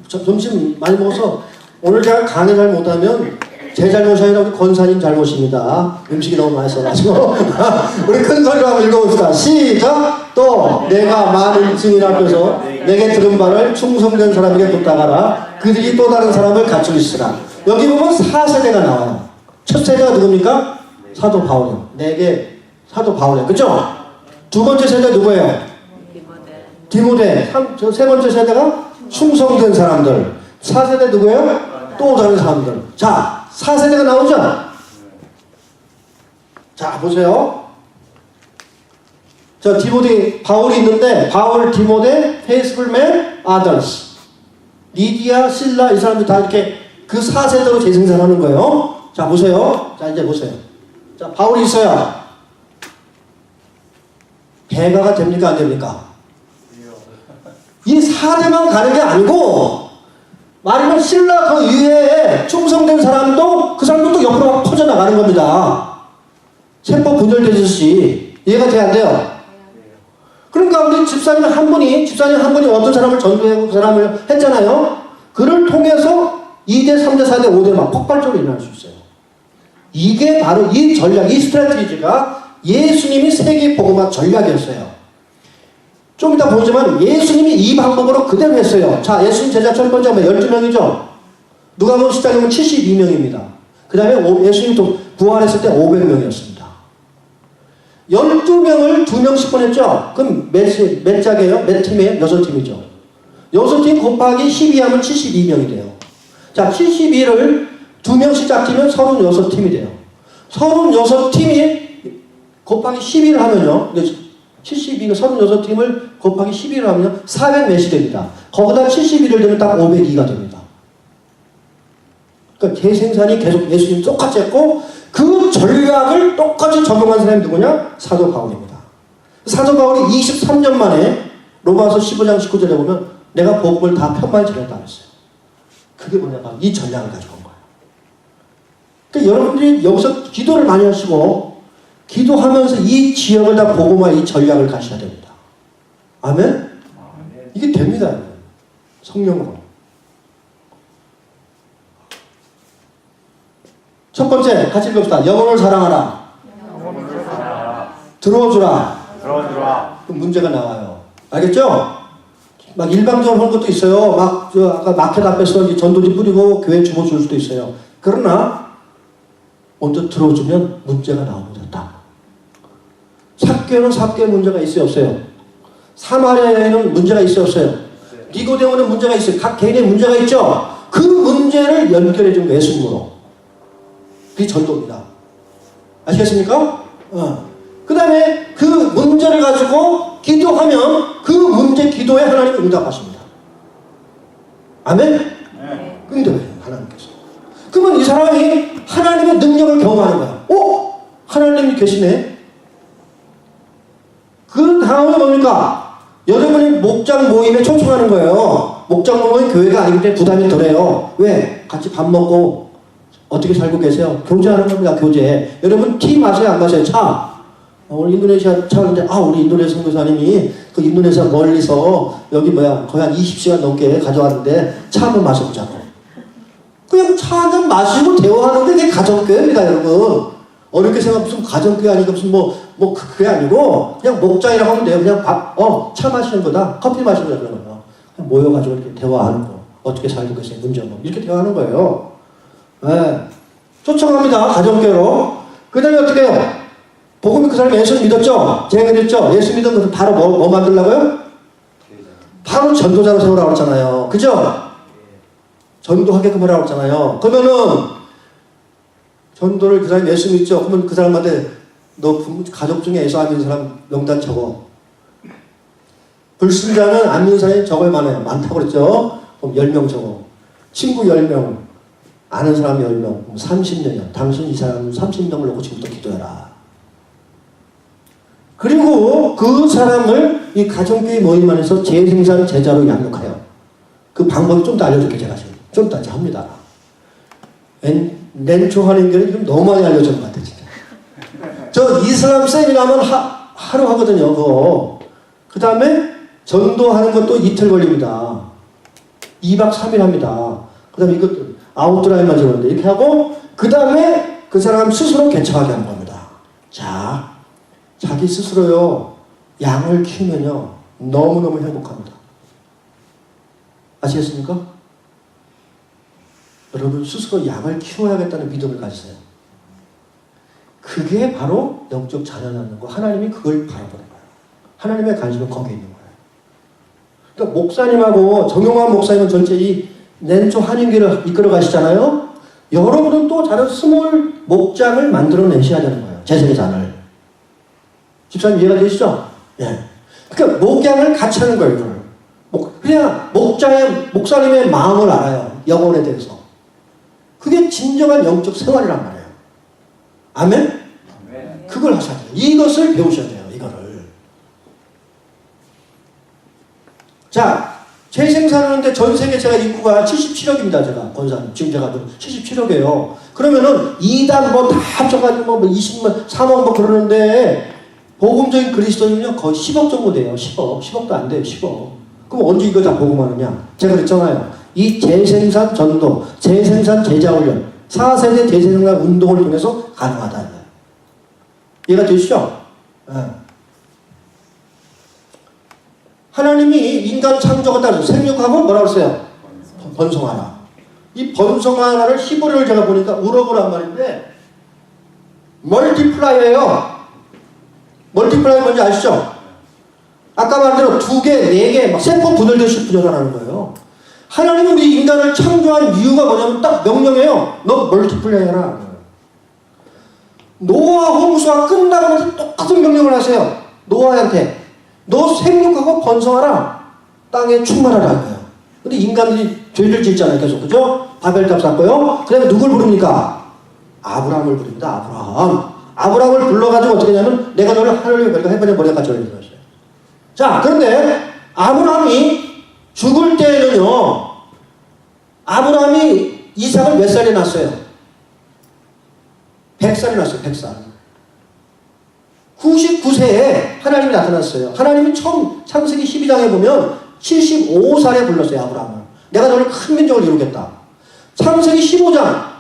점심 많이 먹어서 오늘 제가 강의 잘 못하면 제 잘못이 아니라 우리 권사님 잘못입니다. 음식이 너무 맛있어가지고 우리 큰 소리로 한번 읽어봅시다. 시작! 또 내가 많은 증인 앞에서 내게 들은 바를 충성된 사람에게 부탁하라. 그들이 또 다른 사람을 갖추시라. 여기 보면 4세대가 나와요. 첫 세대가 누굽니까? 사도 바울이요. 내게 사도 바울이요. 그죠? 두 번째 세대 누구예요? 디모데. 세 번째 세대가 충성된 사람들. 4세대 누구예요? 또 다른 사람들. 자, 4세대가 나오죠? 자, 보세요. 자, 디모데, 바울이 있는데, 바울, 디모데, 페이스풀맨, 아더스. 리디아, 실라, 이 사람들 다 이렇게 그 4세대로 재생산하는 거예요. 자, 보세요. 자, 이제 보세요. 자, 바울이 있어요. 배가가 됩니까? 안 됩니까? 이 4대만 가는 게 아니고, 말하면 신라 그 이외에 충성된 사람도 그 사람도 또 옆으로 막 퍼져나가는 겁니다. 세포 분열되듯이. 이해가 돼야 안 돼요? 그러니까 우리 집사님 한 분이 어떤 사람을 전도하고 그 사람을 했잖아요. 그를 통해서 2대, 3대, 4대, 5대 막 폭발적으로 일어날 수 있어요. 이게 바로 이 전략, 이 스트래티지가 예수님이 세계 복음화 전략이었어요. 좀 이따 보지만 예수님이 이 방법으로 그대로 했어요. 자, 예수님 제자 첫 번째 하면 12명이죠? 누가복음 10장에 보면 72명입니다. 그 다음에 예수님 또 부활했을 때 500명이었습니다. 12명을 2명씩 보냈죠? 그럼 몇 짝이에요? 몇 팀이에요? 6팀이죠. 6팀 곱하기 12하면 72명이 돼요. 자, 72를 2명씩 짝지면 36팀이 돼요. 36팀이 곱하기 12를 하면요. 72는 36팀을 곱하기 12를 하면 400 몇이 됩니다. 거기다 71을 되면 딱 502가 됩니다. 그러니까 재생산이 계속 예수님 똑같이 했고 그 전략을 똑같이 적용한 사람이 누구냐? 사도 바울입니다. 사도 바울이 23년 만에 로마서 15장 19절에 보면 내가 복음을 다 편만히 전했다 그랬어요. 그게 뭐냐? 이 전략을 가지고 온 거예요. 그러니까 여러분들이 여기서 기도를 많이 하시고 기도하면서 이 지역을 다 복음화 이 전략을 가셔야 됩니다. 아멘? 이게 됩니다. 성령으로. 첫 번째 같이 읽읍시다. 영혼을 사랑하라. 들어주라. 그럼 문제가 나와요. 알겠죠? 막 일방적으로 하는 것도 있어요. 막 아까 마켓 앞에서 전도지 뿌리고 교회 주모 줄 수도 있어요. 그러나 먼저 들어주면 문제가 나옵니다. 딱. 삭개는 삭개에 문제가 있어요, 없어요? 사마리아에는 문제가 있어요, 없어요? 니고데모는 문제가 있어요. 각 개인의 문제가 있죠. 그 문제를 연결해 준 거예요, 예수님으로. 그게 전도입니다. 아시겠습니까? 그 다음에 그 문제를 가지고 기도하면 그 문제 기도에 하나님 응답하십니다. 아멘? 네. 응답해요, 하나님께서. 그러면 이 사람이 하나님의 능력을 경험하는 거야. 하나님이 계시네? 그 다음에 뭡니까? 여러분이 목장 모임에 초청하는 거예요. 목장 모임은 교회가 아니기 때문에 부담이 덜해요. 왜? 같이 밥 먹고 어떻게 살고 계세요? 교제하는 겁니다. 교제. 여러분 티 마세요? 안 마세요? 차. 오늘 인도네시아 차는데 우리 인도네시아 선교사님이 그 인도네시아 멀리서 여기 거의 한 20시간 넘게 가져왔는데 차 한번 마셔보자고. 그냥 차 한잔 마시고 대화하는 게 그게 가정교회입니다, 여러분. 어렵게 생각하면 무슨 가정교회 아니고 무슨 그게 아니고 그냥 목장이라고 하면 돼요. 그냥 차 마시는 거다. 커피 마시는 거다. 그러는 거예요. 그냥 모여가지고 이렇게 대화하는 거. 어떻게 살고 계세요? 문제 뭐. 이렇게 대화하는 거예요. 네. 초청합니다. 가정교회로. 그 다음에 어떻게 해요? 복음이 그 사람이 예수를 믿었죠? 제가 그랬죠? 예수 믿으면 바로 뭐 만들라고요? 바로 전도자로 세우라고 했잖아요. 그죠? 전도하게끔 하라고 했잖아요. 그러면은 전도를 그 사람이 예수 믿죠? 그러면 그 사람한테 너 가족 중에 예수 안 믿는 사람 명단 적어. 불신자는 안 믿는 사람이 적어야 많아요. 많다고 그랬죠? 그럼 10명 적어. 친구 10명. 아는 사람 10명. 30명이야. 당신 이 사람 30명을 놓고 지금부터 기도해라. 그리고 그 사람을 이 가정교회 모임 안에서 재생산 제자로 양육하여. 그 방법이 좀 더 알려줄게, 제가 지금. 좀 더 합니다. 렌초하는 게 지금 너무 많이 알려준 것 같아, 진짜. 저 이슬람 세미나면 하루 하거든요, 그거. 그 다음에 전도하는 것도 이틀 걸립니다. 2박 3일 합니다. 그 다음에 이것도 아웃드라인만 적었는데, 이렇게 하고, 그 다음에 그 사람 스스로 개척하게 하는 겁니다. 자, 자기 스스로요, 양을 키우면요, 너무너무 행복합니다. 아시겠습니까? 여러분 스스로 양을 키워야겠다는 믿음을 가지세요. 그게 바로 영적 자녀 낳는 거. 하나님이 그걸 바라보는 거예요. 하나님의 관심은 거기에 있는 거예요. 그러니까 목사님하고 정용환 목사님은 전체 이 낸초 한인교를 이끌어 가시잖아요. 여러분은 또 다른 스몰 목장을 만들어내셔야 되는 거예요. 재생산을. 집사님 이해가 되시죠? 예. 그러니까 목양을 같이 하는 거예요. 이걸. 그냥 목사님의 마음을 알아요. 영혼에 대해서. 그게 진정한 영적 생활이란 말이에요. 아멘? 그걸 하셔야 돼요. 이것을 배우셔야 돼요. 이거를. 자, 재생산하는데 전 세계 제가 인구가 77억입니다. 제가 권사님. 지금 제가 77억이에요. 그러면은 2단 다 합쳐가지고 20만, 3억 그러는데 복음적인 그리스도인은요 거의 10억 정도 돼요. 10억도 안 돼요. 10억. 그럼 언제 이걸 다 복음하느냐? 제가 그랬잖아요. 이 재생산 전도, 재생산 제자훈련, 4세대 재생산 운동을 통해서 가능하다. 이해가 되시죠? 네. 하나님이 인간 창조하다 생육하고 뭐라고 했어요? 번성하라. 이 번성하라를 히브리어를 제가 보니까 우럭이란 말인데 멀티플라이예요. 멀티플라이 뭔지 아시죠? 아까 말한 대로 2개, 4개 막 세포 분열되듯이 분열하라는 거예요. 하나님은 우리 인간을 창조한 이유가 뭐냐면 딱 명령해요. 너 멀티플라이 해라. 노아 홍수가 끝나고 나서 똑같은 명령을 하세요. 노아한테 너 생육하고 번성하라. 땅에 충만하라 거예요. 근데 인간들이 죄를 짓잖아요. 계속. 그죠? 바벨탑 쌓고요. 그다음에 누굴 부릅니까? 아브라함을 부릅니다. 아브라함을 불러가지고 어떻게 하냐면 내가 너를 하늘의 별과 해변의 모래가 같이 올리는 거예요. 자, 그런데 아브라함이 죽을 때에는요, 아브라함이 이삭을 몇 살에 낳았어요? 100살에 낳았어요. 100살. 99세에 하나님이 나타났어요. 하나님이 처음 창세기 12장에 보면 75살에 불렀어요. 아브라함을. 내가 너를 큰 민족을 이루겠다. 창세기 15장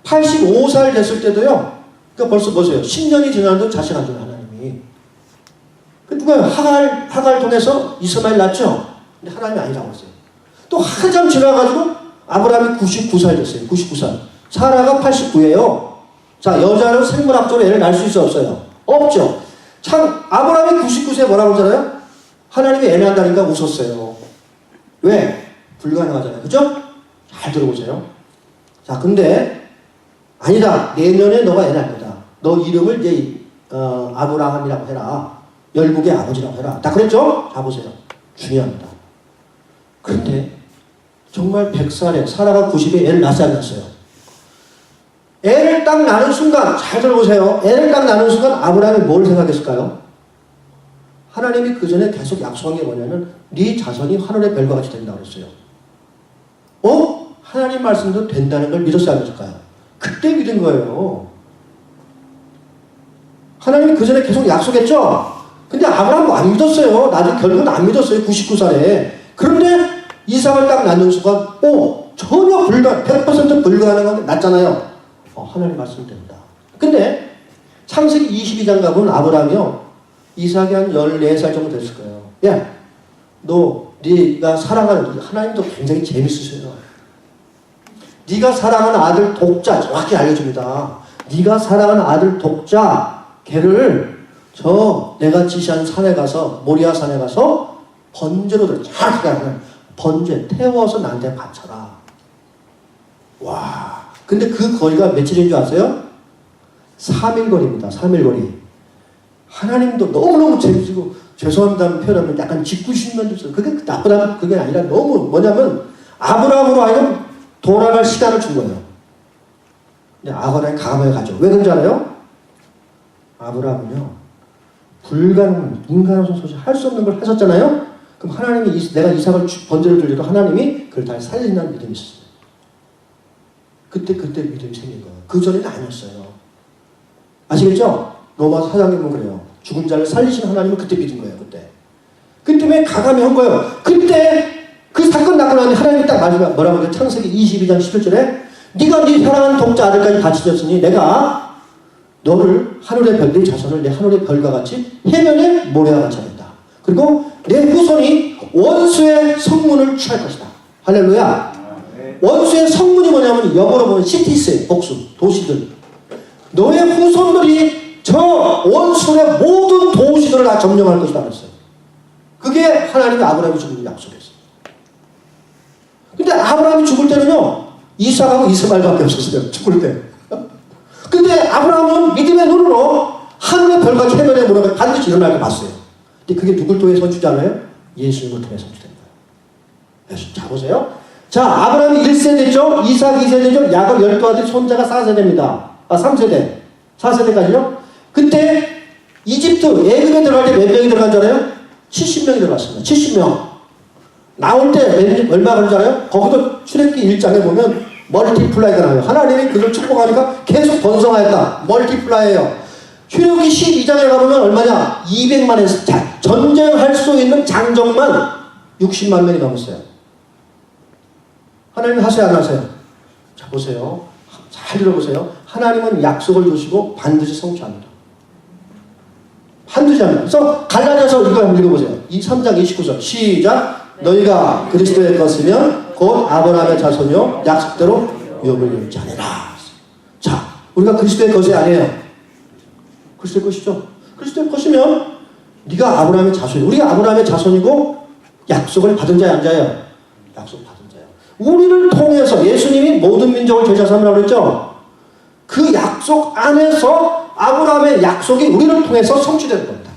85살 됐을 때도요. 그러니까 벌써 보세요. 10년이 지나도 자식 안 줘요. 하나님이. 그 누가요? 하갈 통해서 이스마엘 낳죠. 근데 하나님이 아니라고 했어요. 또 한참 지나가지고 아브라함이 99살 됐어요. 99살. 사라가 89예요. 자, 여자는 생물학적으로 애를 낳을 수 있어 없어요? 없죠. 참 아브라함이 99세에 뭐라고 하잖아요? 하나님이 애 낳는다니까 웃었어요. 왜? 불가능하잖아요. 그죠? 잘 들어보세요. 자, 근데 아니다. 내년에 너가 애 낳을 거다. 너 이름을 이제 아브라함이라고 해라. 열국의 아버지라고 해라. 다 그랬죠? 자, 보세요. 중요합니다. 그런데 정말 100살에 사라가 90에 애를 낳지 않았어요. 애를 딱 낳는 순간, 잘 들어보세요. 애를 딱 낳는 순간 아브라함이 뭘 생각했을까요? 하나님이 그 전에 계속 약속한 게 뭐냐면 네 자손이 하늘의 별과 같이 된다고 그랬어요. 하나님 말씀도 된다는 걸 믿었어야 했을까요? 그때 믿은 거예요. 하나님이 그 전에 계속 약속했죠? 근데 아브라함은 안 믿었어요. 나중에 결국은 안 믿었어요. 99살에. 그런데 이삭을 딱 낳는 순간 전혀 100% 불가능한 게 낫잖아요. 하나님 말씀 된다. 근데 창세기 22장 가보면 아브라함이요. 이삭이 한 14살 정도 됐을 거예요. 야, 네가 사랑하는, 하나님도 굉장히 재밌으세요. 네가 사랑하는 아들 독자, 정확히 알려줍니다. 네가 사랑하는 아들 독자, 걔를 내가 지시한 산에 가서, 모리아 산에 가서 번제로 들어. 번제, 태워서 나한테 바쳐라. 와. 근데 그 거리가 며칠인 줄 아세요? 3일 거리입니다. 3일 거리. 하나님도 너무너무 재밌고, 죄송합니다는 표현하면 약간 짓궂은 있어요. 그게 나쁘다는 그게 아니라 너무 뭐냐면, 아브라함으로 하여금 돌아갈 시간을 준 거예요. 근데 아브라함이 가감하게 가죠. 왜 그런지 알아요? 아브라함은요, 인간으로서 소식 할 수 없는 걸 하셨잖아요? 그럼 하나님이 내가 이삭을 번제를 드려도 하나님이 그걸 다 살리신다는 믿음이 있었어요. 그때 믿음이 생긴 거예요. 그 전에는 아니었어요. 아시겠죠? 로마 4장에 보면 그래요. 죽은 자를 살리신 하나님은 그때 믿은 거예요. 그때 왜 가감히 한 거예요? 그때 그 사건 나고 나니 하나님이 딱 마지막 뭐라고 그래요? 창세기 22장 11절에 네가 네 사랑하는 독자 아들까지 바치셨으니 내가 너를 하늘의 별, 네 자손을 내 하늘의 별과 같이 해변의 모래와 같이 하겠다. 그리고 내 후손이 원수의 성문을 취할 것이다. 할렐루야. 원수의 성문이 뭐냐면 영어로 보면 시티스, 복수, 도시들. 너의 후손들이 저 원수의 모든 도시들을 다 점령할 것이다 그랬어요. 그게 하나님이 아브라함이 죽은 약속이었어요. 근데 아브라함이 죽을 때는요, 이삭하고 이스마엘밖에 없었어요. 죽을 때. 근데 아브라함은 믿음의 눈으로 하늘의 별과 해변의 모래가 반드시 일어날 걸 봤어요. 근데 그게 누굴 통해 선취잖아요? 예수님을 통해 선취된 거예요. 자, 보세요. 자, 아브라함이 1세대죠. 이삭 2세대죠. 야곱 12아들 손자가 4세대입니다. 3세대. 4세대까지요. 그때 이집트, 애굽에 들어갈 때 몇 명이 들어간 줄 알아요? 70명이 들어갔습니다. 70명. 나올 때 얼마 걸린 줄 알아요? 거기도 출애굽기 1장에 보면 멀티플라이가 나와요. 하나님이 그걸 축복하니까 계속 번성하였다. 멀티플라이예요. 출애굽기 12장에 가보면 얼마냐? 200만에서 전쟁할 수 있는 장정만 60만 명이 넘었어요. 하나님 하세요, 안 하세요? 자, 보세요. 잘 들어보세요. 하나님은 약속을 주시고 반드시 성취합니다. 반드시 합니다. 그래서 갈라디아서 이거 한번 읽어보세요. 3장 29절 시작. 너희가 그리스도의 것이면 곧 아브라함의 자손이요 약속대로 유업을 이루지 아니라. 자, 우리가 그리스도의 것이 아니에요. 그리스도의 것이죠. 그리스도의 것이면 네가 아브라함의 자손이고, 우리가 아브라함의 자손이고 약속을 받은 자야, 안 자예요? 약속 받은 자예요. 우리를 통해서 예수님이 모든 민족을 제자 삼으라고 그랬죠. 그 약속 안에서 아브라함의 약속이 우리를 통해서 성취되는 겁니다.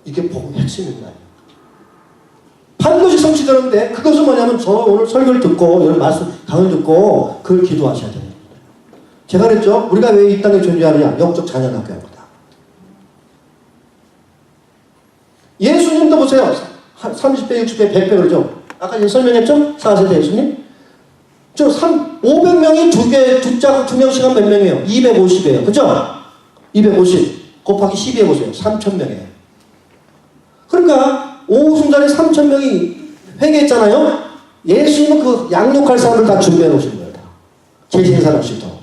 이게 복음의 핵심입니다. 반드시 성취되는데 그것은 뭐냐면 저 오늘 설교를 듣고 이런 말씀 강의를 듣고 그걸 기도하셔야 됩니다. 제가 그랬죠. 우리가 왜 이 땅에 존재하느냐? 영적 자녀 낳게 합니다. 예수님도 보세요. 30배, 60배, 100배 그러죠. 아까 이제 설명했죠? 4세대 예수님. 500명이 두 짝, 2명씩 하면 몇 명이에요? 250이에요. 그죠? 250 곱하기 12 해보세요. 3,000명이에요. 그러니까 오순절에 3,000명이 회개했잖아요. 예수님은 그 양육할 사람을 다 준비해 놓으신 거예요. 다. 재생산할 수 있도록.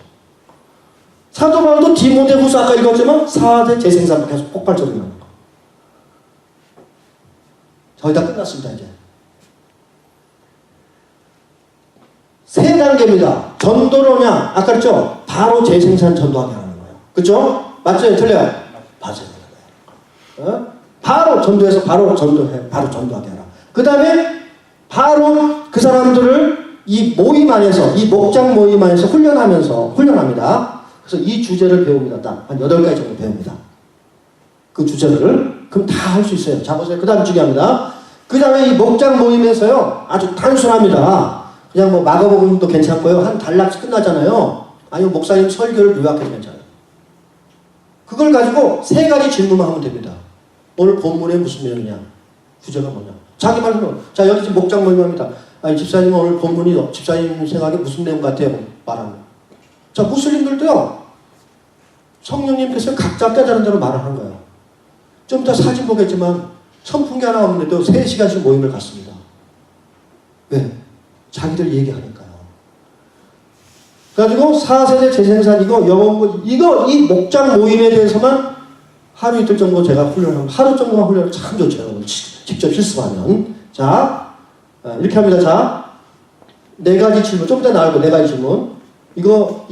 사도 바울도 디모데후서 아까 읽었지만 4대 재생산 계속 폭발적으로 나오는 거. 거의 다 끝났습니다. 이제. 세 단계입니다. 전도로냐? 아까 그랬죠? 바로 재생산 전도하게 하는 거예요. 그렇죠? 맞죠? 틀려요? 맞아요. 바로 전도해서 바로 전도해. 바로 전도하게 하라. 그 다음에 바로 그 사람들을 이 모임 안에서, 이 목장 모임 안에서 훈련합니다. 그래서 이 주제를 배웁니다. 딱 한 8가지 정도 배웁니다. 그 주제를. 그럼 다 할 수 있어요. 자, 보세요. 그 다음 중요합니다. 그 다음에 이 목장 모임에서요. 아주 단순합니다. 그냥 뭐 마가복음도 괜찮고요. 한 단락씩 끝나잖아요. 아니면 목사님 설교를 요약해도 괜찮아요. 그걸 가지고 3가지 질문만 하면 됩니다. 오늘 본문에 무슨 내용이냐? 주제가 뭐냐? 자기 말로. 자, 여기 지금 목장 모임합니다. 아니, 집사님 오늘 본문이 집사님 생각에 무슨 내용 같아요? 말하는. 자, 무슬림들도요. 성령님께서 각자 깨달은 대로 말을 하는 거예요. 좀 이따 사진 보겠지만 선풍기 하나 없는데도 3시간씩 모임을 갖습니다. 왜? 자기들 얘기하니까요. 그래가지고 4세대 재생산 이 목장 모임에 대해서만 하루 이틀 정도 제가 훈련하면 하루 정도만 훈련하면 참 좋죠. 여러분. 직접 실습하면. 자, 이렇게 합니다. 자, 4가지 질문. 좀 이따 나올 거 4가지 질문. 이거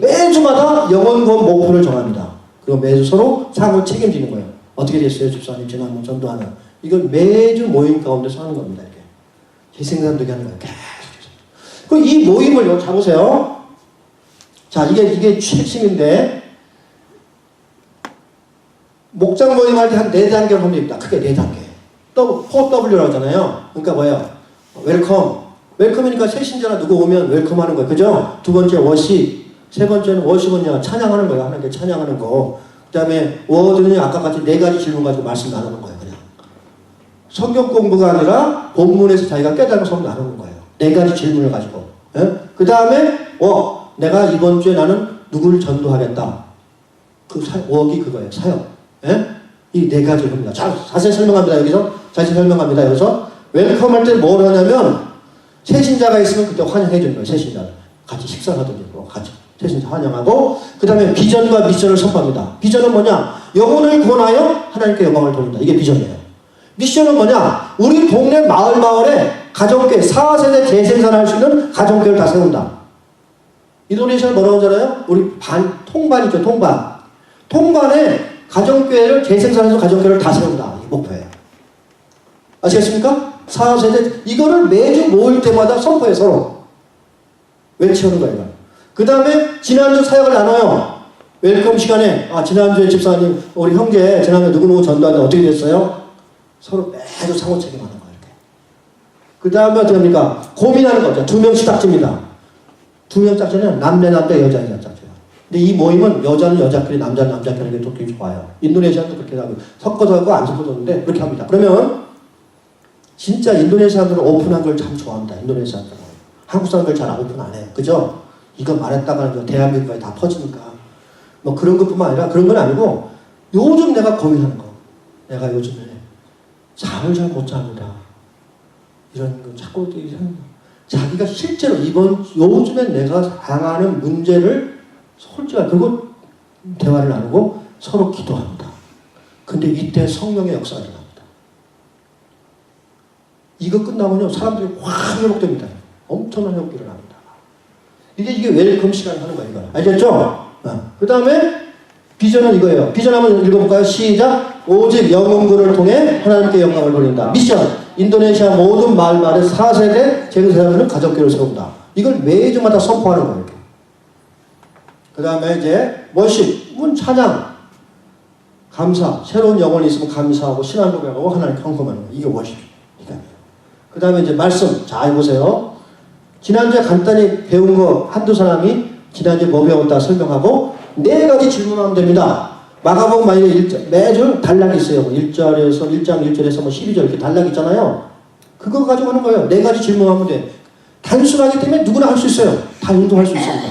매주마다 영원권 목표를 정합니다. 그리고 매주 서로 상호 책임지는 거예요. 어떻게 됐어요, 집사님? 지난번 전도하는. 이건 매주 모임 가운데서 하는 겁니다. 이렇게. 재생산되게 하는 거예요. 계속. 그리고 이 모임을요, 자보세요. 자, 이게 핵심인데, 목장 모임 할 때 한 4단계로 하면 됩니다. 크게 4단계. 4W라고 하잖아요. 그러니까 뭐예요? 웰컴. 웰컴이니까 새 신자나 누구 오면 웰컴 하는 거예요. 그죠? 2번째 워십. 3번째는 워십은요, 찬양하는 거예요. 하나님께 찬양하는 거. 그 다음에 워드는 아까 같이 4가지 질문 가지고 말씀 나누는 거예요. 그냥. 성경 공부가 아니라 본문에서 자기가 깨달은 성경 나누는 거예요. 4가지 질문을 가지고. 예? 그 다음에 내가 이번 주에 나는 누구를 전도하겠다. 웍이 그거예요. 사역. 예? 이 4가지를 합니다. 자, 자세히 설명합니다. 여기서. 자세히 설명합니다. 여기서. 웰컴 할 때 뭘 하냐면 새신자가 있으면 그때 환영해 주는 거예요. 새신자를. 같이 식사를 하든지 같이 새신자 환영하고 그 다음에 비전과 미션을 선포합니다. 비전은 뭐냐? 영혼을 구원하여 하나님께 영광을 돌린다. 이게 비전이에요. 미션은 뭐냐? 우리 동네 마을에 가정교회 4세대 재생산할 수 있는 가정교회를 다 세운다. 인도네시아는 뭐라고 하잖아요? 우리 통반이죠. 통반에 가정교회를 재생산해서 가정교회를 다 세운다. 이 목표예요. 아시겠습니까? 4세대 이거를 매주 모일 때마다 선포해 서로 외치는 거예요. 그 다음에 지난주 사역을 나눠요. 웰컴 시간에 지난주에 집사님 우리 형제 지난주에 누구누구 전도하는데 어떻게 됐어요? 서로 매주 상호 책임하는 거예요. 이렇게. 그 다음에 어떻게 합니까? 고민하는 거죠. 2명씩 짝집니다. 2명 짝지는 남자 여자 짝져요. 근데 이 모임은 여자는 여자끼리 남자는 남자끼리 하는 게 되게 좋아요. 인도네시아도 그렇게 하고 섞어서 하고 안 섞어서 하는데 그렇게 합니다. 그러면 진짜 인도네시아 사람들은 오픈한 걸 참 좋아합니다. 인도네시아 사람들은. 한국 사람들 잘 오픈 안 해요. 그죠? 이거 말했다가 대한민국에 다 퍼지니까. 뭐 그런 것뿐만 아니라 그런 건 아니고 요즘 내가 고민하는 거. 내가 요즘에 잠을 잘 못 잡니다. 이런 거 자꾸 자기가 실제로 요즘에 내가 당하는 문제를 솔직하게 그리고 대화를 나누고 서로 기도합니다. 근데 이때 성령의 역사가 일어납니다. 이거 끝나면요 사람들이 확 회복됩니다. 엄청난 회복이 일어납니다. 이게 웰컴 시간 하는 거예요. 이거. 알겠죠? 그 다음에 비전은 이거예요. 비전 한번 읽어볼까요? 시작. 오직 영혼군을 통해 하나님께 영광을 돌린다. 미션. 인도네시아 모든 마을에 4세대 재생산하는 가족교회를 세운다. 이걸 매주마다 선포하는 거예요. 그 다음에 이제 워십, 찬양. 감사. 새로운 영혼이 있으면 감사하고 신앙 고백하고 하나님 경험하는 거. 이게 워십. 그 다음에 이제 말씀. 잘 보세요. 지난주에 간단히 배운 거 한두 사람이 지난주에 뭐 배웠다 설명하고 4가지 질문하면 됩니다. 마가복음 만약에 매주 단락이 있어요. 1절에서 1장 1절에서 뭐 12절 이렇게 단락 있잖아요. 그거 가지고 하는 거예요. 4가지 질문하면 돼. 단순하기 때문에 누구나 할 수 있어요. 다 운동할 수 있습니다.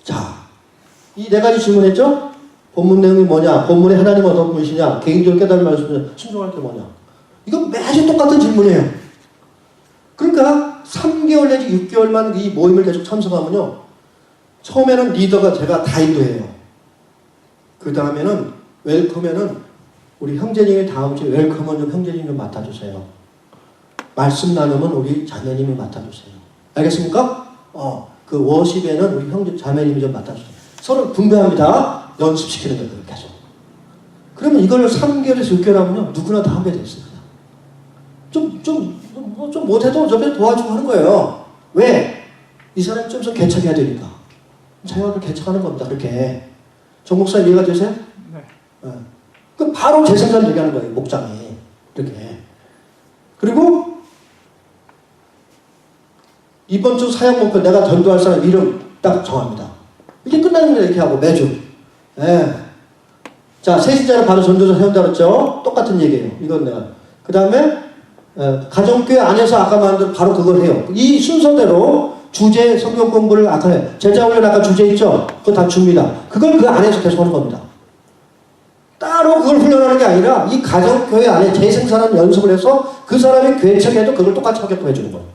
자, 이 4가지 질문했죠? 본문 내용이 뭐냐? 본문에 하나님 어떤 분이시냐? 개인적으로 깨달은 말씀 순종할 게 뭐냐? 이건 매주 똑같은 질문이에요. 그러니까 3개월 내지 6개월만 이 모임을 계속 참석하면요. 처음에는 리더가 제가 다 인도해요. 그 다음에는 웰컴에는 우리 형제님이 다음 주에 웰컴은 좀 형제님 좀 맡아주세요. 말씀 나누면 우리 자매님이 맡아주세요. 알겠습니까? 그 워십에는 우리 형제 자매님이 좀 맡아주세요. 서로 분배합니다. 연습시키는 거예요. 계속. 그러면 이걸 3개월에서 6개월 하면요. 누구나 다 하게 돼 있어요. 좀 못해도 저번에 도와주고 하는 거예요. 왜? 이 사람이 좀 더 개척해야 되니까. 자기가 개척하는 겁니다. 그렇게. 정 목사님 이해가 되세요? 네. 그럼 바로 재생산 얘기하는 거예요. 목장이. 이렇게. 그리고 이번 주 사역 목표 내가 전도할 사람 이름 딱 정합니다. 이게 끝나는 거예요. 이렇게 하고 매주. 네. 자, 세신자는 바로 전도자 세운다 그랬죠? 똑같은 얘기예요. 이건 내가. 그 다음에 가정교회 안에서 아까 말한 대로 바로 그걸 해요. 이 순서대로 주제 성경 공부를 아까 해요. 제자훈련 아까 주제 있죠? 그거 다 줍니다. 그걸 그 안에서 계속 하는 겁니다. 따로 그걸 훈련하는 게 아니라 이 가정교회 안에 재생산하는 연습을 해서 그 사람이 개척해도 그걸 똑같이 하게끔 해주는 거예요.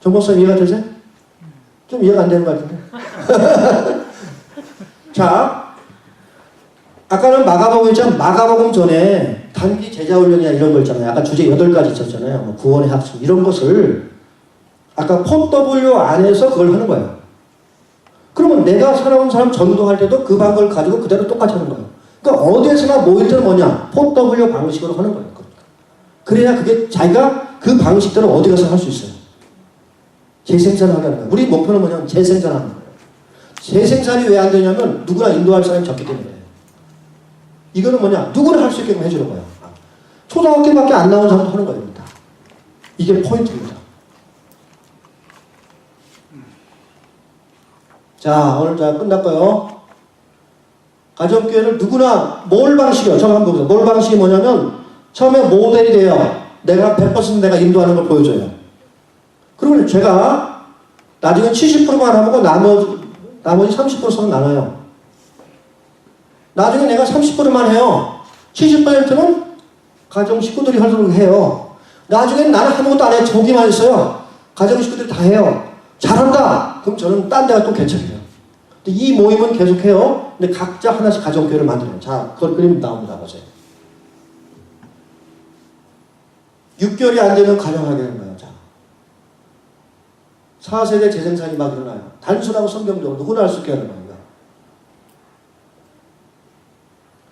정목사님 이해가 되세요? 좀 이해가 안 되는 것 같은데. 자, 아까는 마가복음 있잖아요. 마가복음 전에 단기 제자훈련이나 이런 거 있잖아요. 아까 주제 8가지 있었잖아요. 뭐 구원의 학습 이런 것을 아까 폰W 안에서 그걸 하는 거예요. 그러면 내가 살아온 사람 전도할 때도 그 방법을 가지고 그대로 똑같이 하는 거예요. 그러니까 어디에서나 모일 때는 뭐냐? 폰W 방식으로 하는 거예요. 그래야 그게 자기가 그 방식대로 어디 가서 할 수 있어요. 재생산을 하게 하는 거예요. 우리 목표는 뭐냐면 재생산하는 거예요. 재생산이 왜 안 되냐면 누구나 인도할 사람이 적기 때문에. 이거는 뭐냐? 누구나 할 수 있게끔 해주는 거예요. 초등학교밖에 안 나온 사람도 하는 겁니다. 이게 포인트입니다. 자, 오늘 자 끝났고요. 가정교회를 누구나 몰 방식이요. 저거 한번 보세요. 몰 방식이 뭐냐면 처음에 모델이 돼요. 내가 100% 내가 인도하는 걸 보여줘요. 그러면 제가 나중에 70%만 하고 나머지 30%는 나눠요. 나중에 내가 30%만 해요. 70%는 가정 식구들이 하도록 해요. 나중에 나는 아무것도 안 해요. 보기만 했어요. 가정 식구들이 다 해요. 잘한다. 그럼 저는 딴 데가 또 개척해요. 이 모임은 계속해요. 근데 각자 하나씩 가정교회를 만들어요. 자, 그걸 그림 나옵니다. 보세요. 6개월이 안 되면 가정하게 되는 거예요. 자. 4세대 재생산이 막 일어나요. 단순하고 성경적으로 누구나 할 수 있게 하는 겁니다.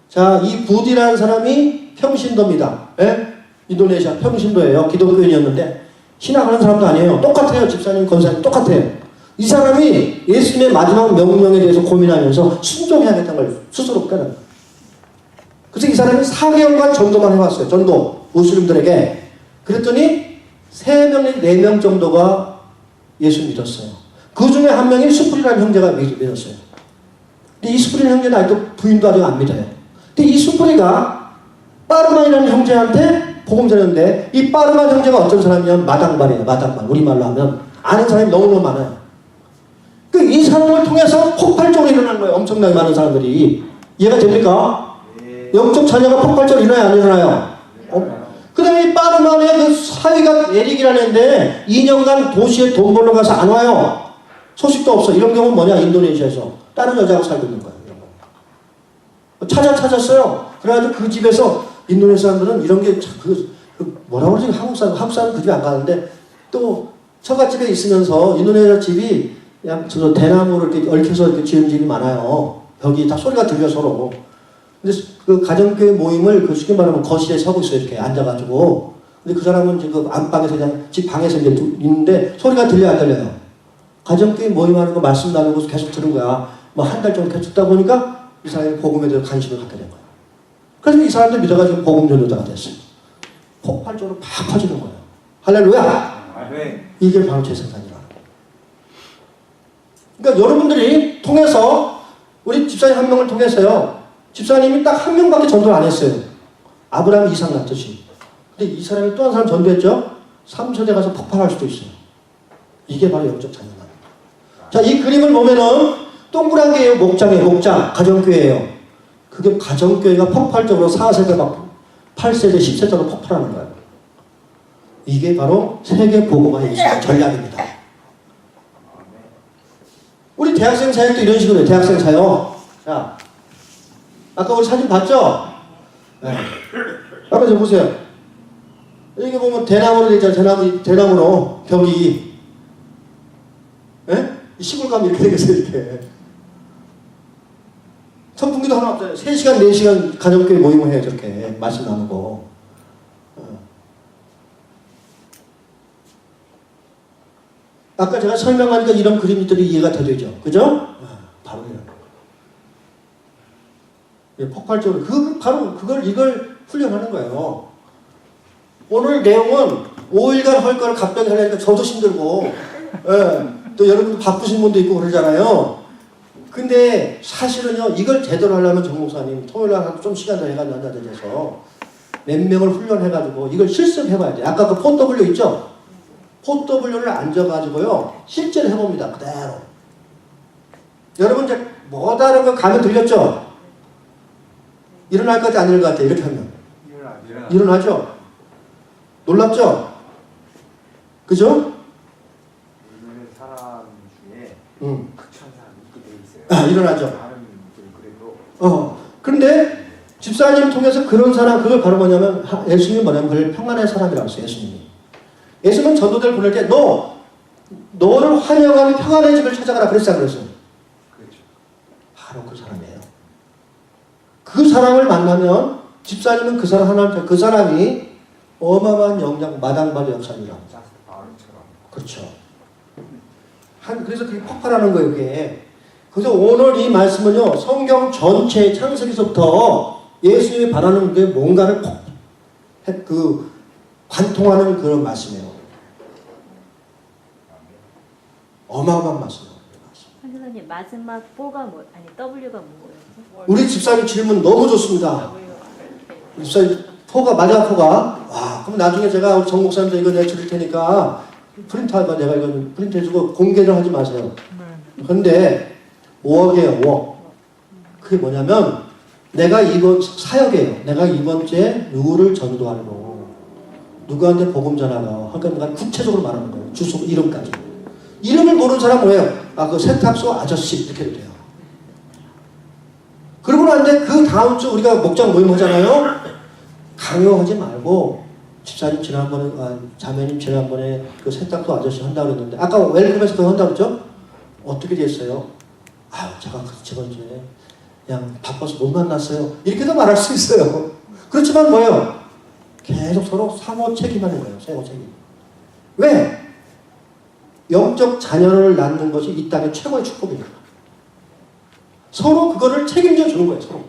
자, 이 부디라는 사람이 평신도입니다. 예? 인도네시아 평신도예요. 기독교인이었는데 신학하는 사람도 아니에요. 똑같아요. 집사님, 권사님 똑같아요. 이 사람이 예수님의 마지막 명령에 대해서 고민하면서 순종해야겠다는 걸 스스로 깨달아요. 그래서 이 사람이 4개월간 전도만 해왔어요. 전도, 무슬림들에게. 그랬더니 3명, 4명 정도가 예수 믿었어요. 그 중에 한 명이 수프리라는 형제가 믿었어요. 근데 이 수프리라는 형제는 아직도 부인도 아직 안 믿어요. 근데 이 수프리가 빠르만이라는 형제한테 복음 전했는데 이 빠르만 형제가 어떤 사람이냐면 마당발이에요. 마당발. 우리말로 하면 아는 사람이 너무너무 많아요. 이 사람을 통해서 폭발적으로 일어난 거예요. 엄청나게 많은 사람들이. 이해가 됩니까? 영적 자녀가 폭발적으로 일어나요? 안 일어나요? 그 다음에 이 빠르만의 그 사위가 에릭이라는 애인데 2년간 도시에 돈 벌러 가서 안 와요. 소식도 없어. 이런 경우는 뭐냐? 인도네시아에서 다른 여자하고 살고 있는 거예요. 이런 거. 찾았어요. 그래가지고 그 집에서 인도네시아 사람들은 이런 게 뭐라고 그러지? 한국 사람 그 집에 안 가는데 또 처갓집에 있으면서 인도네시아 집이 그냥 저 대나무를 이렇게 얽혀서 이렇게 지은 집이 많아요. 벽이 다 소리가 들려 서로. 근데 그 가정교회 모임을 그 쉽게 말하면 거실에 서고 있어요. 이렇게 앉아가지고. 근데 그 사람은 지금 안방에서 그냥 집 방에서 이제 있는데 소리가 들려요, 안 들려요? 가정교회 모임하는 거 말씀 나누고 계속 들은 거야. 뭐 한 달 정도 계속 듣다 보니까 이 사람이 복음에 대해서 관심을 갖게 된 거예요. 그래서 이 사람들 믿어가지고 복음 전도자가 됐어요. 폭발적으로 팍 퍼지는 거예요. 할렐루야! 이게 바로 재생산이라는 거예요. 그러니까 여러분들이 통해서 우리 집사님 한 명을 통해서요. 집사님이 딱 한 명밖에 전도를 안 했어요. 아브라함 이삭 낳듯이. 근데 이 사람이 또 한 사람 전도했죠. 3세대 가서 폭발할 수도 있어요. 이게 바로 영적 자녀입니다. 자, 이 그림을 보면은 동그란 게예요. 목장이에요. 목장. 가정교회예요. 그게 가정교회가 폭발적으로 4세대가 8세대, 10세대로 폭발하는 거예요. 이게 바로 세계 보고만의 전략입니다. 우리 대학생 사역도 이런 식으로 해요. 대학생 사역. 자, 아까 우리 사진 봤죠? 네. 아까 좀 보세요. 여기 보면 대나무로 되어 있잖아요. 대나무로 벽이. 예? 시골 가면 이렇게 되겠어요. 이렇게. 선풍기도 하나 없잖아요. 3시간, 4시간 가정교회 모임을 해요. 저렇게 말씀 나누고. 아까 제가 설명하니까 이런 그림들이 이해가 되죠. 그죠? 바로 이런 거. 폭발적으로 바로 이걸 훈련하는 거예요. 오늘 내용은 5일간 할 거를 갑자기 하려니까 저도 힘들고, 또 여러분도 바쁘신 분도 있고 그러잖아요. 근데 사실은요, 이걸 제대로 하려면 정 목사님 토요일날 좀 시간 더 해가지고 앉아서 몇 명을 훈련해가지고 이걸 실습해봐야 돼요. 아까 그 4W 있죠? 4W를 앉아가지고요, 실제로 해봅니다. 그대로. 여러분 이제 뭐 다른 거 가면 들렸죠? 일어날 것 같아, 안 일어날 것 같아, 이렇게 하면. 일어나죠? 놀랍죠? 그죠? 모르는 사람 중에 극찬 사람이 있게 돼 있어요. 일어나죠? 다른 그래도. 그런데 집사님 통해서 그런 사람, 그걸 바로 뭐냐면, 예수님이 뭐냐면, 그걸 평안의 사람이라고 했어요, 예수님이. 예수님은 전도자를 보낼 때, 너를 환영하는 평안의 집을 찾아가라, 그랬어요. 그렇죠. 바로 그 사람이에요. 그 사람을 만나면, 집사님은 그 사람 하나님, 그 사람이 어마어마한 영향, 마당발의 역사입니다. 그렇죠. 그래서 그게 폭발하는 거예요, 이게. 그래서 오늘 이 말씀은요, 성경 전체 창세기서부터 예수님이 바라는 게 뭔가를 관통하는 그런 말씀이에요. 어마어마한 말씀이에요. 선생님, 마지막 W가 뭐예요? 우리 집사님 질문 너무 좋습니다. 집사님, 마지막 포가, 와, 그럼 나중에 제가 우리 정 목사님도 이거 내드릴 테니까 프린트하고 내가 이건 프린트해주고 공개를 하지 마세요. 그런데 5억이에요, 5억. 그게 뭐냐면, 내가 이번 사역이에요. 내가 이번 주에 누구를 전도하고, 누구한테 복음 전하고, 그러니까 내가 구체적으로 말하는 거예요. 주소, 이름까지. 이름을 모르는 사람은 뭐예요? 그 세탁소 아저씨, 이렇게 해도 돼요. 그러고 나는데 그 다음 주 우리가 목장 모임 하잖아요? 강요하지 말고, 집사님 지난번에, 자매님 지난번에 그 세탁소 아저씨 한다고 그랬는데, 아까 웰컴에서 그거 한다고 그랬죠? 어떻게 됐어요? 제가 저번 주에 그냥 바빠서 못 만났어요. 이렇게도 말할 수 있어요. 그렇지만 뭐예요? 계속 서로 상호 책임하는 거예요. 상호 책임. 왜? 영적 자녀를 낳는 것이 이 땅의 최고의 축복입니다. 서로 그거를 책임져 주는 거예요. 서로.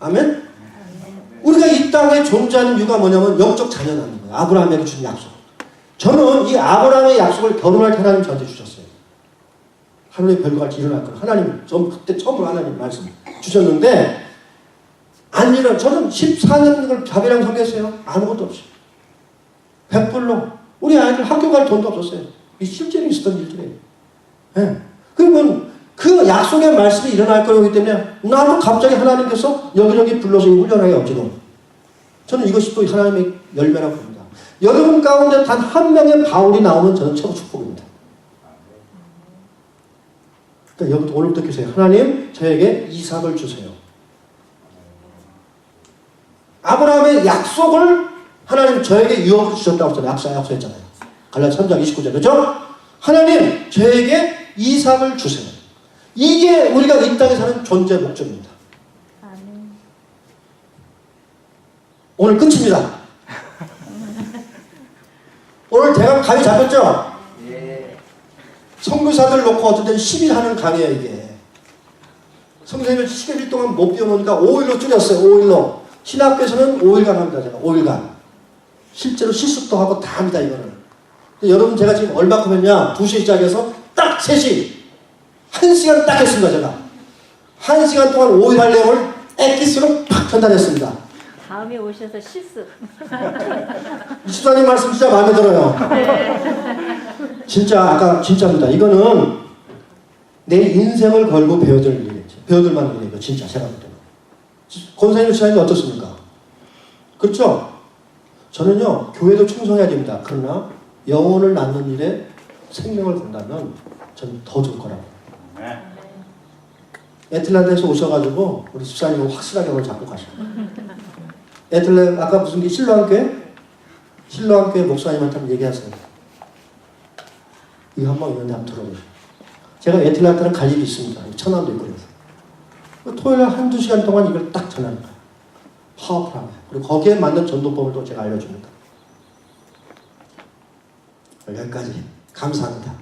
아멘? 우리가 이 땅에 존재하는 이유가 뭐냐면 영적 자녀 낳는 거예요. 아브라함에게 준 약속. 저는 이 아브라함의 약속을 결혼할 때 하나님 저한테 주셨어요. 하늘의 별과 같이 일어날 거예요. 하나님, 그때 처음으로 하나님 말씀 주셨는데, 저는 14년 그걸 자비랑 섬겼어요. 아무것도 없이. 100불로. 우리 아이들 학교 갈 돈도 없었어요. 이 실제로 있었던 일들이에요. 네. 그러면 그 약속의 말씀이 일어날 거기 때문에 나도 갑자기 하나님께서 여기저기 불러서 훈련하게 없지도. 저는 이것이 또 하나님의 열매라고 봅니다. 여러분 가운데 단 한 명의 바울이 나오면 저는 최고 축복입니다. 그러니까 여기도 오늘부터 기도해요. 하나님, 저에게 이삭을 주세요. 아브라함의 약속을 하나님 저에게 유업으로 주셨다고 했잖아요. 약속했잖아요. 갈라디아 3장 29절. 그렇죠? 하나님, 저에게 이삭을 주세요. 이게 우리가 이 땅에 사는 존재 목적입니다. 아멘. 오늘 끝입니다. 오늘 대강 감이 잡혔죠? 예. 선교사들 놓고 어떤 때는 10일 하는 강의예요 이게. 선생님을 10일 동안 못 비워놓으니까 5일로 줄였어요. 5일로. 신학교에서는 5일간 합니다. 제가 5일간. 실제로 실습도 하고 다 합니다 이거는. 여러분 제가 지금 얼마큼했냐 2시에 시작해서 딱 3시 1시간 딱 했습니다 제가. 1시간 동안 5일 할 내용을 엑기스로 팍 전달했습니다. 다음에 오셔서 실습. 이 집사님 말씀 진짜 마음에 들어요. 진짜 아까 진짜입니다. 이거는 내 인생을 걸고 배워들 일이겠지. 배워들 만한 일이고 진짜 제가 볼 때는. 권사님 집사님이 어떻습니까? 그렇죠? 저는요 교회도 충성해야 됩니다. 그러나 영혼을 낳는 일에 생명을 건다면 저는 더 좋을 거라고. 애틀란타에서 오셔가지고 우리 집사님은 확실하게 오늘 잡고 가시고. 애틀랜 아까 무슨 게 신로한교회 목사님한테 한번 얘기하세요. 이거 한번 있는데 한번 들어보세요. 제가 애틀란타는 갈 일이 있습니다. 천안도 있고 그래서 토요일 한두 시간 동안 이걸 딱 전하는 거예요. 파워풀하게. 그리고 거기에 맞는 전도법을 또 제가 알려줍니다. 여기까지 감사합니다.